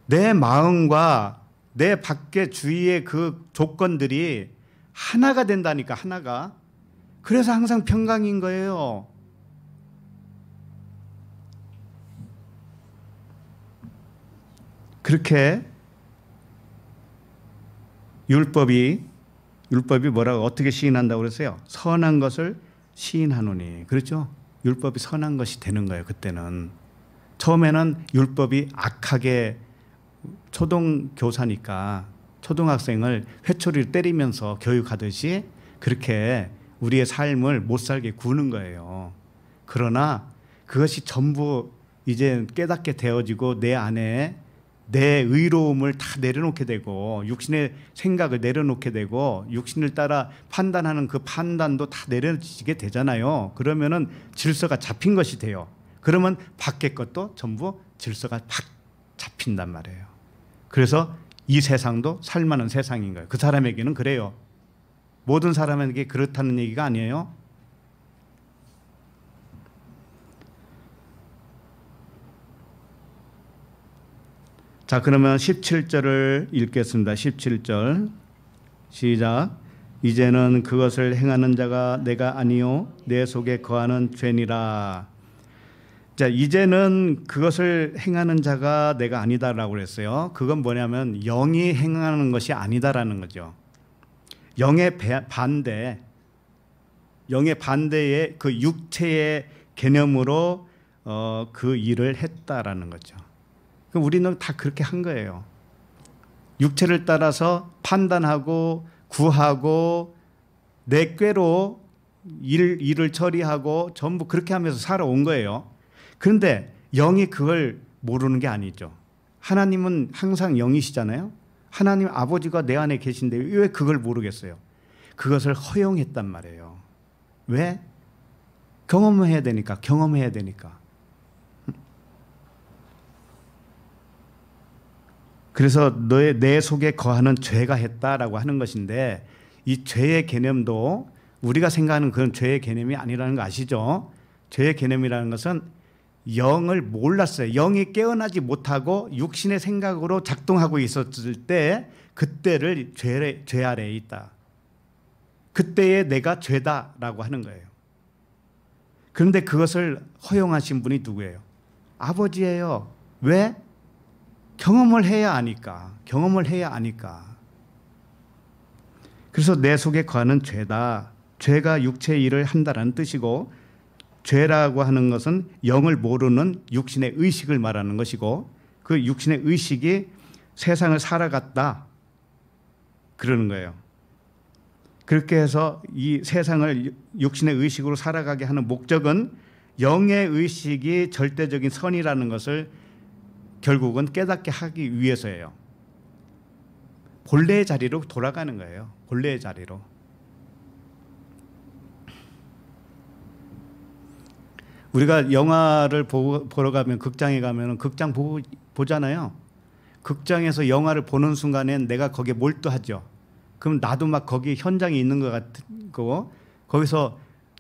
Speaker 1: 내 마음과 내 밖의 주위의 그 조건들이 하나가 된다니까, 하나가. 그래서 항상 평강인 거예요. 그렇게 율법이 뭐라고 어떻게 시인한다고 그랬어요? 선한 것을 시인하노니. 그렇죠? 율법이 선한 것이 되는 거예요. 그때는 처음에는 율법이 악하게 초등교사니까 초등학생을 회초리를 때리면서 교육하듯이 그렇게 우리의 삶을 못 살게 구는 거예요. 그러나 그것이 전부 이제 깨닫게 되어지고 내 안에 내 의로움을 다 내려놓게 되고 육신의 생각을 내려놓게 되고 육신을 따라 판단하는 그 판단도 다 내려지게 되잖아요. 그러면은 질서가 잡힌 것이 돼요. 그러면 밖의 것도 전부 질서가 팍 잡힌단 말이에요. 그래서 이 세상도 살만한 세상인 거예요. 그 사람에게는 그래요. 모든 사람에게 그렇다는 얘기가 아니에요. 자, 그러면 17절을 읽겠습니다. 17절 시작. 이제는 그것을 행하는 자가 내가 아니요 내 속에 거하는 죄니라. 자, 이제는 그것을 행하는 자가 내가 아니다라고 그랬어요. 그건 뭐냐면 영이 행하는 것이 아니다라는 거죠. 영의 반대의 그 육체의 개념으로 그 일을 했다라는 거죠. 그럼 우리는 다 그렇게 한 거예요. 육체를 따라서 판단하고 구하고 내 꾀로 일을 처리하고 전부 그렇게 하면서 살아온 거예요. 그런데 영이 그걸 모르는 게 아니죠. 하나님은 항상 영이시잖아요. 하나님 아버지가 내 안에 계신데 왜 그걸 모르겠어요? 그것을 허용했단 말이에요. 왜? 경험해야 되니까. 그래서 내 속에 거하는 죄가 했다라고 하는 것인데 이 죄의 개념도 우리가 생각하는 그런 죄의 개념이 아니라는 거 아시죠? 죄의 개념이라는 것은 영을 몰랐어요. 영이 깨어나지 못하고 육신의 생각으로 작동하고 있었을 때 그때를 죄 아래에 있다. 그때에 내가 죄다라고 하는 거예요. 그런데 그것을 허용하신 분이 누구예요? 아버지예요. 왜? 경험을 해야 아니까. 그래서 내 속에 거하는 죄다. 죄가 육체의 일을 한다라는 뜻이고 죄라고 하는 것은 영을 모르는 육신의 의식을 말하는 것이고 그 육신의 의식이 세상을 살아갔다 그러는 거예요. 그렇게 해서 이 세상을 육신의 의식으로 살아가게 하는 목적은 영의 의식이 절대적인 선이라는 것을 결국은 깨닫게 하기 위해서예요. 본래의 자리로 돌아가는 거예요. 본래의 자리로. 우리가 영화를 보러 가면 극장에 가면 극장 보잖아요. 극장에서 영화를 보는 순간엔 내가 거기에 몰두하죠. 그럼 나도 막 거기 현장에 있는 것 같고 거기서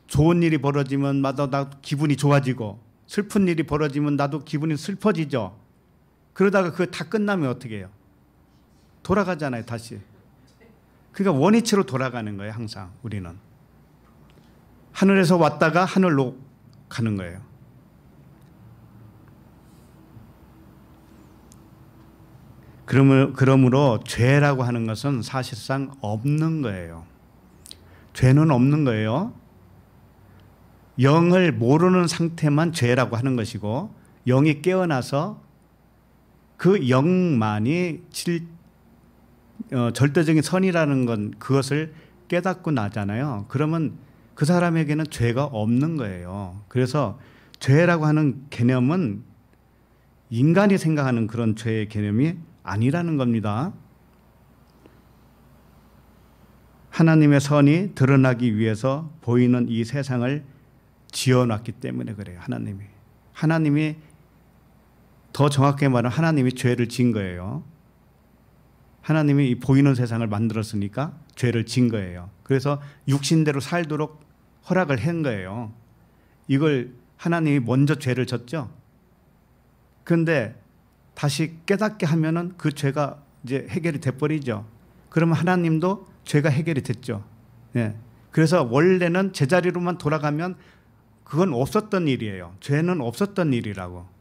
Speaker 1: 좋은 일이 벌어지면 나도 기분이 좋아지고 슬픈 일이 벌어지면 나도 기분이 슬퍼지죠. 그러다가 그거 다 끝나면 어떻게 해요? 돌아가잖아요, 다시. 그러니까 원위치로 돌아가는 거예요, 항상 우리는. 하늘에서 왔다가 하늘로 가는 거예요. 그러므로 죄라고 하는 것은 사실상 없는 거예요. 죄는 없는 거예요. 영을 모르는 상태만 죄라고 하는 것이고 영이 깨어나서 그 영만이 절대적인 선이라는 건 그것을 깨닫고 나잖아요. 그러면 그 사람에게는 죄가 없는 거예요. 그래서 죄라고 하는 개념은 인간이 생각하는 그런 죄의 개념이 아니라는 겁니다. 하나님의 선이 드러나기 위해서 보이는 이 세상을 지어놨기 때문에 그래요. 하나님이 더 정확하게 말하면 하나님이 죄를 지은 거예요. 하나님이 이 보이는 세상을 만들었으니까 죄를 지은 거예요. 그래서 육신대로 살도록 허락을 한 거예요. 이걸 하나님이 먼저 죄를 졌죠. 그런데 다시 깨닫게 하면은 그 죄가 이제 해결이 돼버리죠. 그러면 하나님도 죄가 해결이 됐죠. 예. 그래서 원래는 제자리로만 돌아가면 그건 없었던 일이에요. 죄는 없었던 일이라고.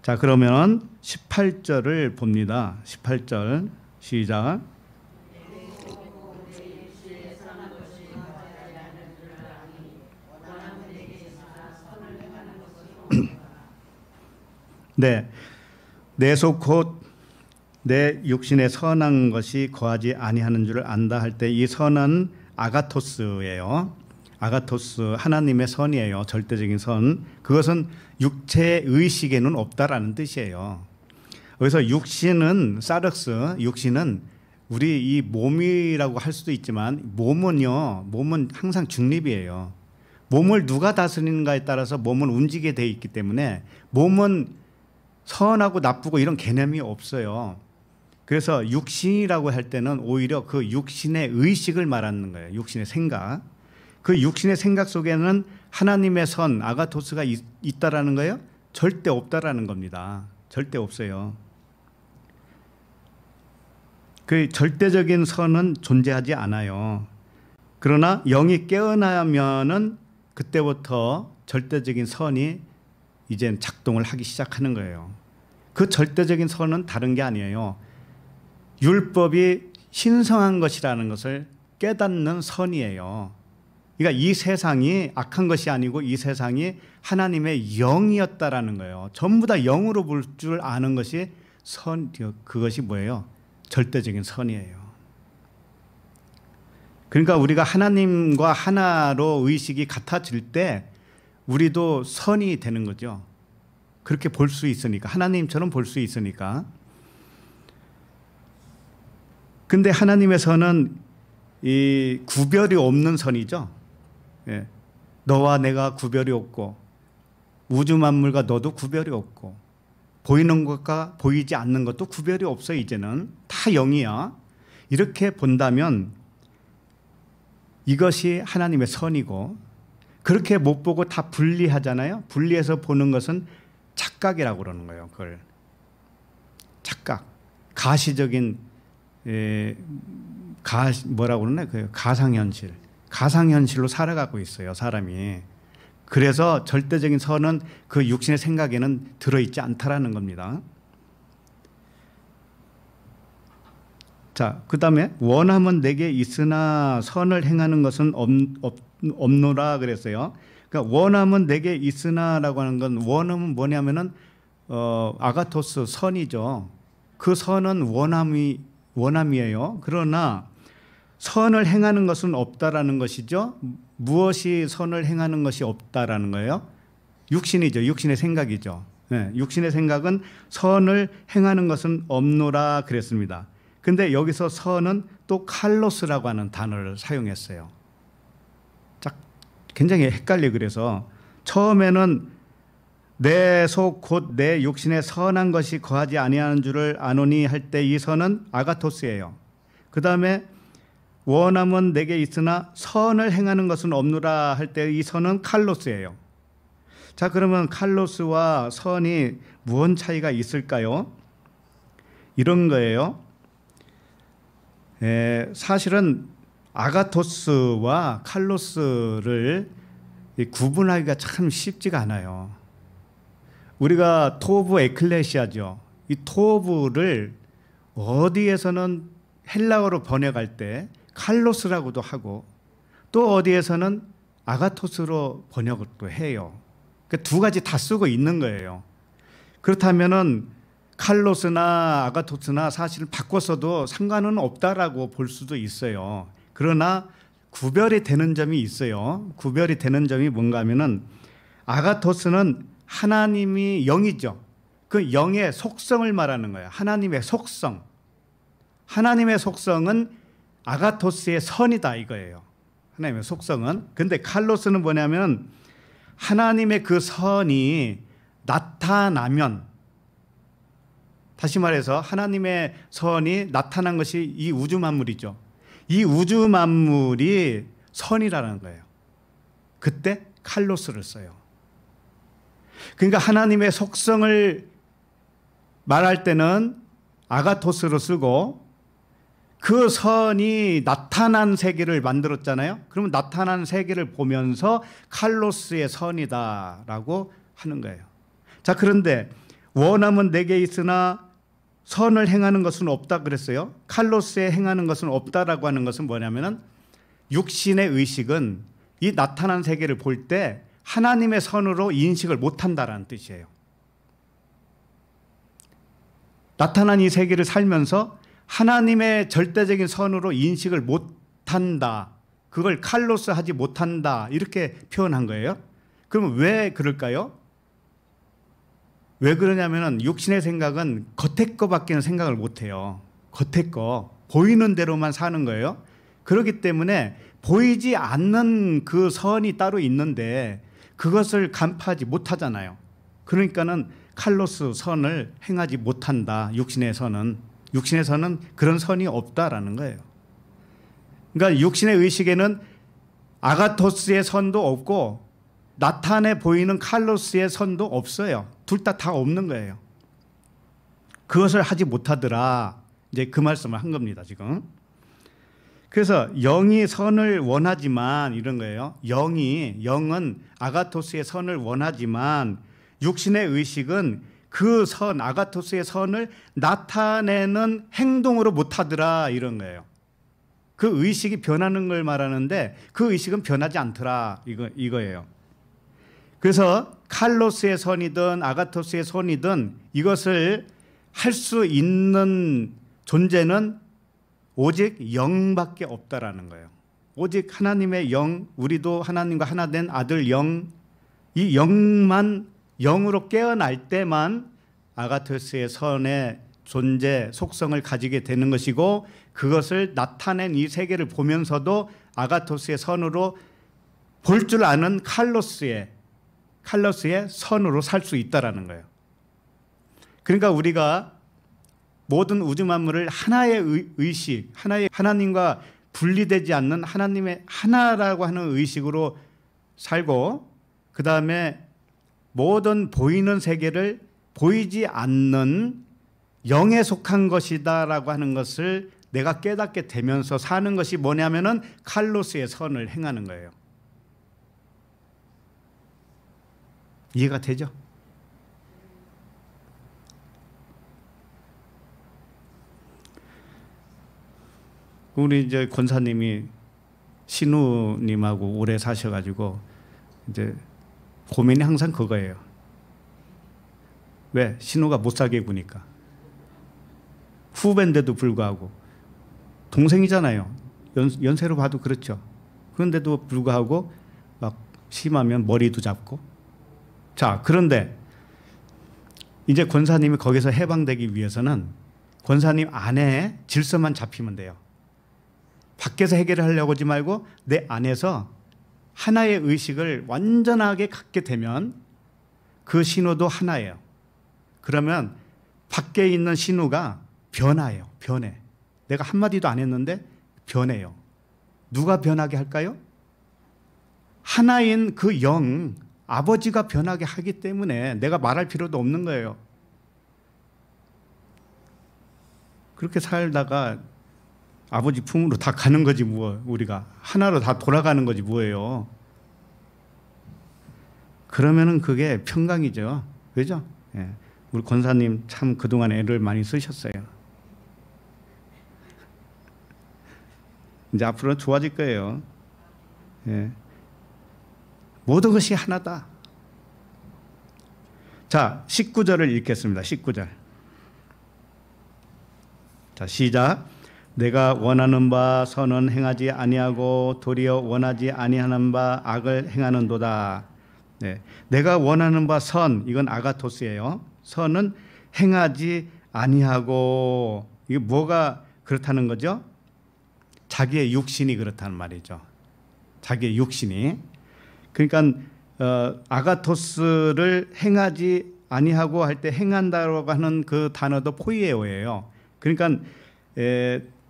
Speaker 1: 자, 그러면 18절을 봅니다. 18절 시작. 네, 내 속 곧 내 육신에 선한 것이 거하지 아니하는 줄을 안다 할 때 이 선은 아가토스예요. 아가토스, 하나님의 선이에요. 절대적인 선. 그것은 육체의 의식에는 없다라는 뜻이에요. 그래서 육신은 사르스, 육신은 우리 이 몸이라고 할 수도 있지만 몸은 항상 중립이에요. 몸을 누가 다스리는가에 따라서 몸은 움직이게 돼 있기 때문에 몸은 선하고 나쁘고 이런 개념이 없어요. 그래서 육신이라고 할 때는 오히려 그 육신의 의식을 말하는 거예요. 육신의 생각. 그 육신의 생각 속에는 하나님의 선, 아가토스가 있다라는 거예요? 절대 없다라는 겁니다. 절대 없어요. 그 절대적인 선은 존재하지 않아요. 그러나 영이 깨어나면은 그때부터 절대적인 선이 이제 작동을 하기 시작하는 거예요. 그 절대적인 선은 다른 게 아니에요. 율법이 신성한 것이라는 것을 깨닫는 선이에요. 그러니까 이 세상이 악한 것이 아니고 이 세상이 하나님의 영이었다라는 거예요. 전부 다 영으로 볼 줄 아는 것이 그것이 뭐예요? 절대적인 선이에요. 그러니까 우리가 하나님과 하나로 의식이 같아질 때 우리도 선이 되는 거죠. 그렇게 볼 수 있으니까, 하나님처럼 볼 수 있으니까. 근데 하나님의 선은 이 구별이 없는 선이죠. 예. 너와 내가 구별이 없고 우주 만물과 너도 구별이 없고 보이는 것과 보이지 않는 것도 구별이 없어. 이제는 다 영이야. 이렇게 본다면 이것이 하나님의 선이고, 그렇게 못 보고 다 분리하잖아요. 분리해서 보는 것은 착각이라고 그러는 거예요. 그걸 착각, 가시적인 뭐라고 그러나 그 가상현실로 살아가고 있어요, 사람이. 그래서 절대적인 선은 그 육신의 생각에는 들어있지 않다라는 겁니다. 자, 그 다음에 원함은 내게 있으나 선을 행하는 것은 없노라 그랬어요. 그러니까 원함은 내게 있으나라고 하는 건, 원함은 뭐냐면은 아가토스, 선이죠. 그 선은 원함이에요. 그러나 선을 행하는 것은 없다라는 것이죠. 무엇이 선을 행하는 것이 없다라는 거예요? 육신이죠. 육신의 생각이죠. 네, 육신의 생각은 선을 행하는 것은 없노라 그랬습니다. 근데 여기서 선은 또 칼로스라고 하는 단어를 사용했어요. 굉장히 헷갈려. 그래서 처음에는 내 속 곧 내 육신에 선한 것이 거하지 아니하는 줄을 아노니 할 때 이 선은 아가토스예요. 그 다음에 원함은 내게 있으나 선을 행하는 것은 없노라 할 때 이 선은 칼로스예요. 자, 그러면 칼로스와 선이 무슨 차이가 있을까요? 이런 거예요. 사실은 아가토스와 칼로스를 구분하기가 참 쉽지가 않아요. 우리가 토브 에클레시아죠. 이 토브를 어디에서는 헬라어로 번역할 때 칼로스라고도 하고, 또 어디에서는 아가토스로 번역을 또 해요. 그러니까 두 가지 다 쓰고 있는 거예요. 그렇다면은 칼로스나 아가토스나 사실 바꿨어도 상관은 없다라고 볼 수도 있어요. 그러나 구별이 되는 점이 있어요. 구별이 되는 점이 뭔가 하면은, 아가토스는 하나님이 영이죠. 그 영의 속성을 말하는 거예요. 하나님의 속성. 하나님의 속성은 아가토스의 선이다 이거예요. 하나님의 속성은. 근데 칼로스는 뭐냐면 하나님의 그 선이 나타나면, 다시 말해서 하나님의 선이 나타난 것이 이 우주 만물이죠. 이 우주 만물이 선이라는 거예요. 그때 칼로스를 써요. 그러니까 하나님의 속성을 말할 때는 아가토스로 쓰고, 그 선이 나타난 세계를 만들었잖아요. 그러면 나타난 세계를 보면서 칼로스의 선이다라고 하는 거예요. 자, 그런데 원함은 내게 있으나 선을 행하는 것은 없다 그랬어요. 칼로스에 행하는 것은 없다라고 하는 것은 뭐냐면은 육신의 의식은 이 나타난 세계를 볼 때 하나님의 선으로 인식을 못한다라는 뜻이에요. 나타난 이 세계를 살면서 하나님의 절대적인 선으로 인식을 못한다. 그걸 칼로스 하지 못한다. 이렇게 표현한 거예요. 그러면 왜 그럴까요? 왜 그러냐면은 육신의 생각은 겉의 거밖에는 생각을 못해요. 겉의 거, 보이는 대로만 사는 거예요. 그렇기 때문에 보이지 않는 그 선이 따로 있는데 그것을 간파하지 못하잖아요. 그러니까는 칼로스 선을 행하지 못한다. 육신의 선은 그런 선이 없다라는 거예요. 그러니까 육신의 의식에는 아가토스의 선도 없고 나타내 보이는 칼로스의 선도 없어요. 둘 다 없는 거예요. 그것을 하지 못하더라. 이제 그 말씀을 한 겁니다, 지금. 그래서 영이 선을 원하지만 이런 거예요. 영은 아가토스의 선을 원하지만 육신의 의식은 그 선, 아가토스의 선을 나타내는 행동으로 못하더라. 이런 거예요. 그 의식이 변하는 걸 말하는데 그 의식은 변하지 않더라. 이거예요. 그래서 칼로스의 선이든 아가토스의 선이든 이것을 할 수 있는 존재는 오직 영밖에 없다라는 거예요. 오직 하나님의 영, 우리도 하나님과 하나 된 아들 영, 이 영만 영으로 깨어날 때만 아가토스의 선의 존재, 속성을 가지게 되는 것이고 그것을 나타낸 이 세계를 보면서도 아가토스의 선으로 볼 줄 아는 칼로스의 선으로 살 수 있다라는 거예요. 그러니까 우리가 모든 우주 만물을 하나의 의식, 하나의 하나님과 분리되지 않는 하나님의 하나라고 하는 의식으로 살고 그 다음에 모든 보이는 세계를 보이지 않는 영에 속한 것이다라고 하는 것을 내가 깨닫게 되면서 사는 것이 뭐냐면은 칼로스의 선을 행하는 거예요. 이해가 되죠? 우리 이제 권사님이 신우님하고 오래 사셔가지고 이제 고민이 항상 그거예요. 왜? 신우가 못 살게 구니까. 후배인데도 불구하고 동생이잖아요. 연세로 봐도 그렇죠. 그런데도 불구하고 막 심하면 머리도 잡고. 자, 그런데 이제 권사님이 거기서 해방되기 위해서는 권사님 안에 질서만 잡히면 돼요. 밖에서 해결을 하려고 하지 말고 내 안에서 하나의 의식을 완전하게 갖게 되면 그 신호도 하나예요. 그러면 밖에 있는 신호가 변화해요. 변해. 내가 한마디도 안 했는데 변해요. 누가 변하게 할까요? 하나인 그 영, 아버지가 변하게 하기 때문에 내가 말할 필요도 없는 거예요. 그렇게 살다가 아버지 품으로 다 가는 거지 뭐. 우리가 하나로 다 돌아가는 거지 뭐예요. 그러면은 그게 평강이죠. 그죠? 예. 우리 권사님 참 그동안 애를 많이 쓰셨어요. 이제 앞으로 좋아질 거예요. 예. 모든 것이 하나다. 자, 19절을 읽겠습니다. 19절. 자, 시작. 내가 원하는 바 선은 행하지 아니하고 도리어 원하지 아니하는 바 악을 행하는도다. 네. 내가 원하는 바 선, 이건 아가토스예요. 선은 행하지 아니하고, 이게 뭐가 그렇다는 거죠? 자기의 육신이 그렇다는 말이죠. 자기의 육신이. 그러니까 아가토스를 행하지 아니하고 할 때 행한다고 하는 그 단어도 포이에오예요. 그러니까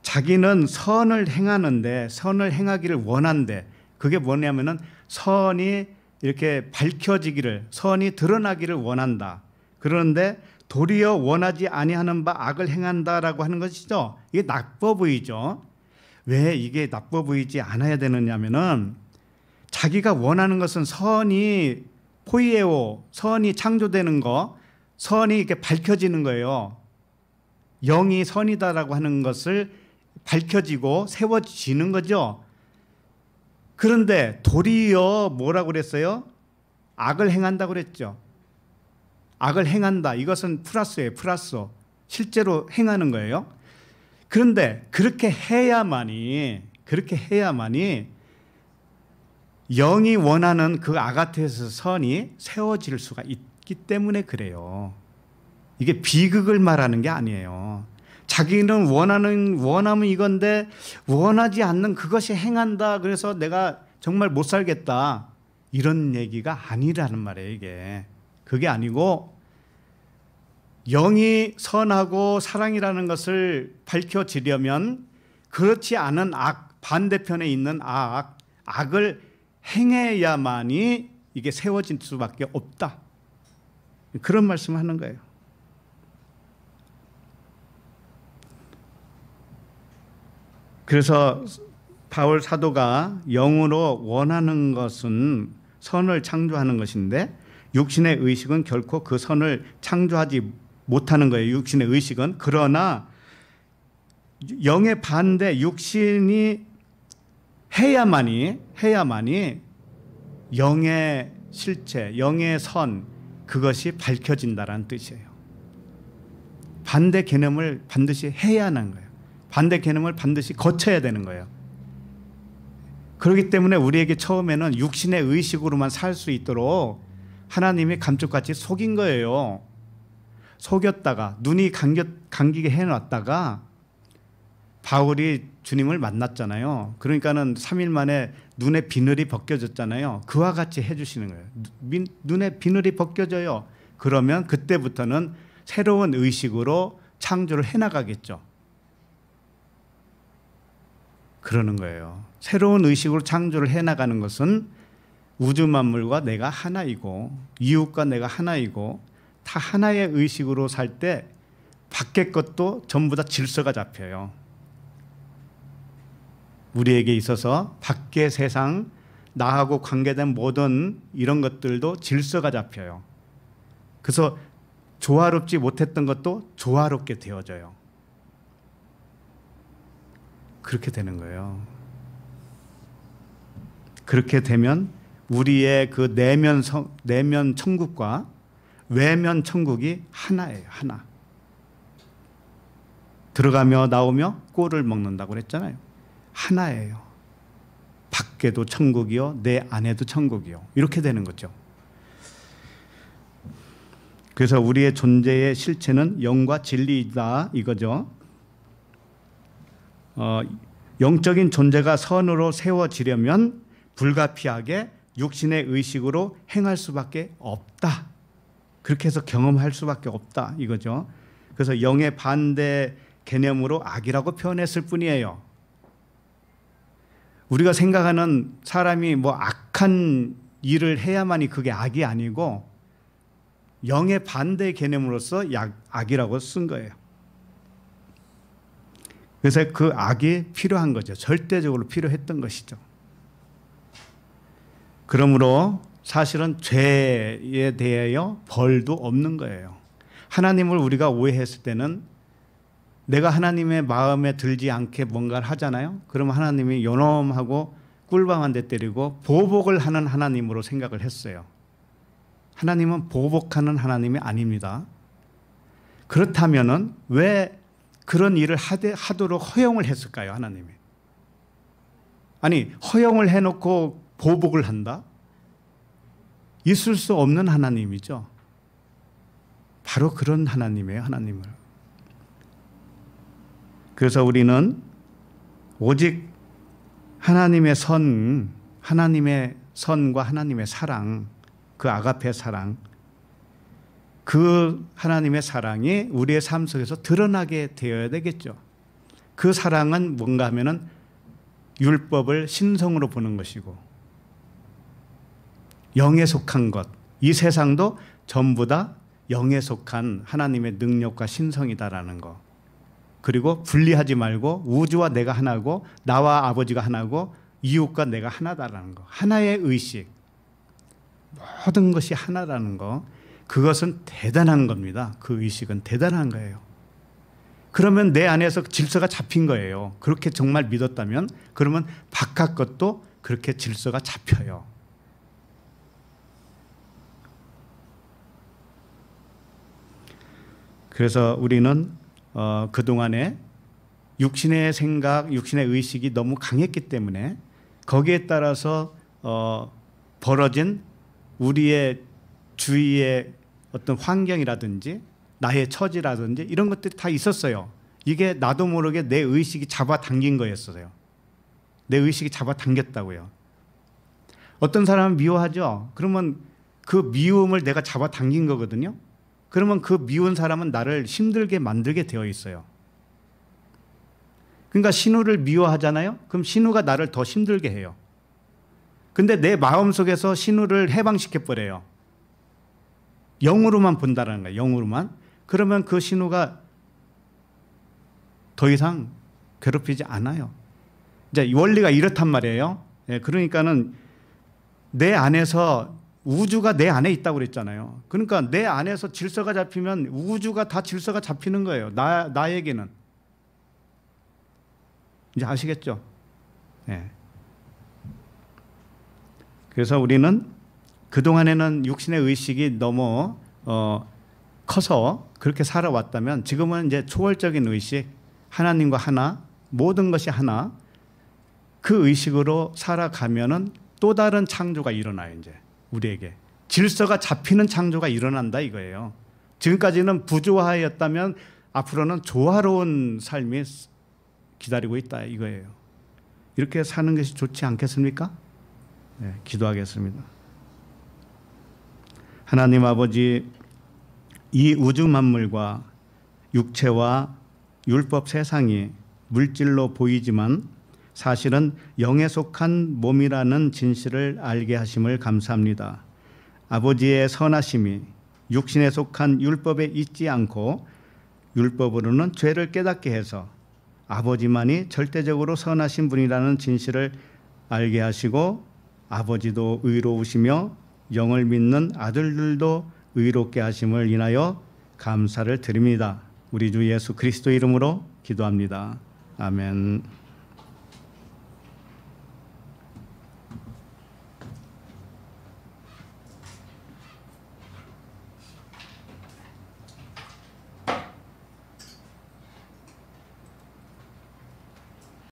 Speaker 1: 자기는 선을 행하는데, 선을 행하기를 원한데, 그게 뭐냐면은 선이 이렇게 밝혀지기를, 선이 드러나기를 원한다. 그런데 도리어 원하지 아니하는 바 악을 행한다라고 하는 것이죠. 이게 나빠 보이죠. 왜 이게 나빠 보이지 않아야 되느냐면은 자기가 원하는 것은 선이 포이에오, 선이 창조되는 거, 선이 이렇게 밝혀지는 거예요. 영이 선이다라고 하는 것을 밝혀지고 세워지는 거죠. 그런데 도리어 뭐라고 그랬어요? 악을 행한다고 그랬죠. 악을 행한다. 이것은 플러스예요. 플러스. 실제로 행하는 거예요. 그런데 그렇게 해야만이 영이 원하는 그 아가테스 선이 세워질 수가 있기 때문에 그래요. 이게 비극을 말하는 게 아니에요. 자기는 원하면 이건데 원하지 않는 그것이 행한다. 그래서 내가 정말 못 살겠다. 이런 얘기가 아니라는 말이에요, 이게. 그게 아니고 영이 선하고 사랑이라는 것을 밝혀지려면 그렇지 않은 악, 반대편에 있는 악을 행해야만이 이게 세워질 수밖에 없다. 그런 말씀을 하는 거예요. 그래서 바울 사도가 영으로 원하는 것은 선을 창조하는 것인데 육신의 의식은 결코 그 선을 창조하지 못하는 거예요. 육신의 의식은. 그러나 영의 반대 육신이 해야만이 영의 실체, 영의 선, 그것이 밝혀진다는 뜻이에요. 반대 개념을 반드시 해야 하는 거예요. 반대 개념을 반드시 거쳐야 되는 거예요. 그렇기 때문에 우리에게 처음에는 육신의 의식으로만 살 수 있도록 하나님이 감쪽같이 속인 거예요. 속였다가 눈이 감기게 해놨다가 바울이 주님을 만났잖아요. 그러니까는 3일 만에 눈의 비늘이 벗겨졌잖아요. 그와 같이 해주시는 거예요. 눈의 비늘이 벗겨져요. 그러면 그때부터는 새로운 의식으로 창조를 해나가겠죠. 그러는 거예요. 새로운 의식으로 창조를 해나가는 것은 우주 만물과 내가 하나이고 이웃과 내가 하나이고 다 하나의 의식으로 살 때 밖의 것도 전부 다 질서가 잡혀요. 우리에게 있어서 밖의 세상, 나하고 관계된 모든 이런 것들도 질서가 잡혀요. 그래서 조화롭지 못했던 것도 조화롭게 되어져요. 그렇게 되는 거예요. 그렇게 되면 우리의 그 내면 천국과 외면 천국이 하나예요. 하나. 들어가며 나오며 꼴을 먹는다고 그랬잖아요. 하나예요. 밖에도 천국이요, 내 안에도 천국이요. 이렇게 되는 거죠. 그래서 우리의 존재의 실체는 영과 진리이다 이거죠. 영적인 존재가 선으로 세워지려면 불가피하게 육신의 의식으로 행할 수밖에 없다. 그렇게 해서 경험할 수밖에 없다 이거죠. 그래서 영의 반대 개념으로 악이라고 표현했을 뿐이에요. 우리가 생각하는 사람이 뭐 악한 일을 해야만이 그게 악이 아니고 영의 반대 개념으로서 악이라고 쓴 거예요. 그래서 그 악이 필요한 거죠. 절대적으로 필요했던 것이죠. 그러므로 사실은 죄에 대하여 벌도 없는 거예요. 하나님을 우리가 오해했을 때는 내가 하나님의 마음에 들지 않게 뭔가를 하잖아요. 그러면 하나님이 요놈하고 꿀밤 한 대 때리고 보복을 하는 하나님으로 생각을 했어요. 하나님은 보복하는 하나님이 아닙니다. 그렇다면은 왜 그런 일을 하도록 허용을 했을까요, 하나님이? 아니, 허용을 해놓고 보복을 한다? 있을 수 없는 하나님이죠. 바로 그런 하나님이에요, 하나님을. 그래서 우리는 오직 하나님의 선과 하나님의 사랑, 그 아가페 사랑, 그 하나님의 사랑이 우리의 삶 속에서 드러나게 되어야 되겠죠. 그 사랑은 뭔가 하면은 율법을 신성으로 보는 것이고 영에 속한 것, 이 세상도 전부 다 영에 속한 하나님의 능력과 신성이다라는 거. 그리고 분리하지 말고 우주와 내가 하나고 나와 아버지가 하나고 이웃과 내가 하나다라는 거. 하나의 의식. 모든 것이 하나라는 거. 그것은 대단한 겁니다. 그 의식은 대단한 거예요. 그러면 내 안에서 질서가 잡힌 거예요. 그렇게 정말 믿었다면 그러면 바깥 것도 그렇게 질서가 잡혀요. 그래서 우리는 그동안에 육신의 생각, 육신의 의식이 너무 강했기 때문에 거기에 따라서 벌어진 우리의 주위의 어떤 환경이라든지 나의 처지라든지 이런 것들이 다 있었어요. 이게 나도 모르게 내 의식이 잡아당긴 거였어요. 내 의식이 잡아당겼다고요. 어떤 사람은 미워하죠. 그러면 그 미움을 내가 잡아당긴 거거든요. 그러면 그 미운 사람은 나를 힘들게 만들게 되어 있어요. 그러니까 신우를 미워하잖아요. 그럼 신우가 나를 더 힘들게 해요. 근데 내 마음속에서 신우를 해방시켜 버려요. 영으로만 본다라는 거예요. 영으로만. 그러면 그 신우가 더 이상 괴롭히지 않아요. 이제 원리가 이렇단 말이에요. 그러니까는 내 안에서 우주가 내 안에 있다고 그랬잖아요. 그러니까 내 안에서 질서가 잡히면 우주가 다 질서가 잡히는 거예요. 나에게는. 이제 아시겠죠? 네. 그래서 우리는 그동안에는 육신의 의식이 너무 커서 그렇게 살아왔다면 지금은 이제 초월적인 의식, 하나님과 하나, 모든 것이 하나, 그 의식으로 살아가면은 또 다른 창조가 일어나요. 이제 우리에게 질서가 잡히는 창조가 일어난다 이거예요. 지금까지는 부조화였다면 앞으로는 조화로운 삶이 기다리고 있다 이거예요. 이렇게 사는 것이 좋지 않겠습니까? 네, 기도하겠습니다. 하나님 아버지, 이 우주 만물과 육체와 율법 세상이 물질로 보이지만 사실은 영에 속한 몸이라는 진실을 알게 하심을 감사합니다. 아버지의 선하심이 육신에 속한 율법에 있지 않고 율법으로는 죄를 깨닫게 해서 아버지만이 절대적으로 선하신 분이라는 진실을 알게 하시고 아버지도 의로우시며 영을 믿는 아들들도 의롭게 하심을 인하여 감사를 드립니다. 우리 주 예수 그리스도 이름으로 기도합니다. 아멘.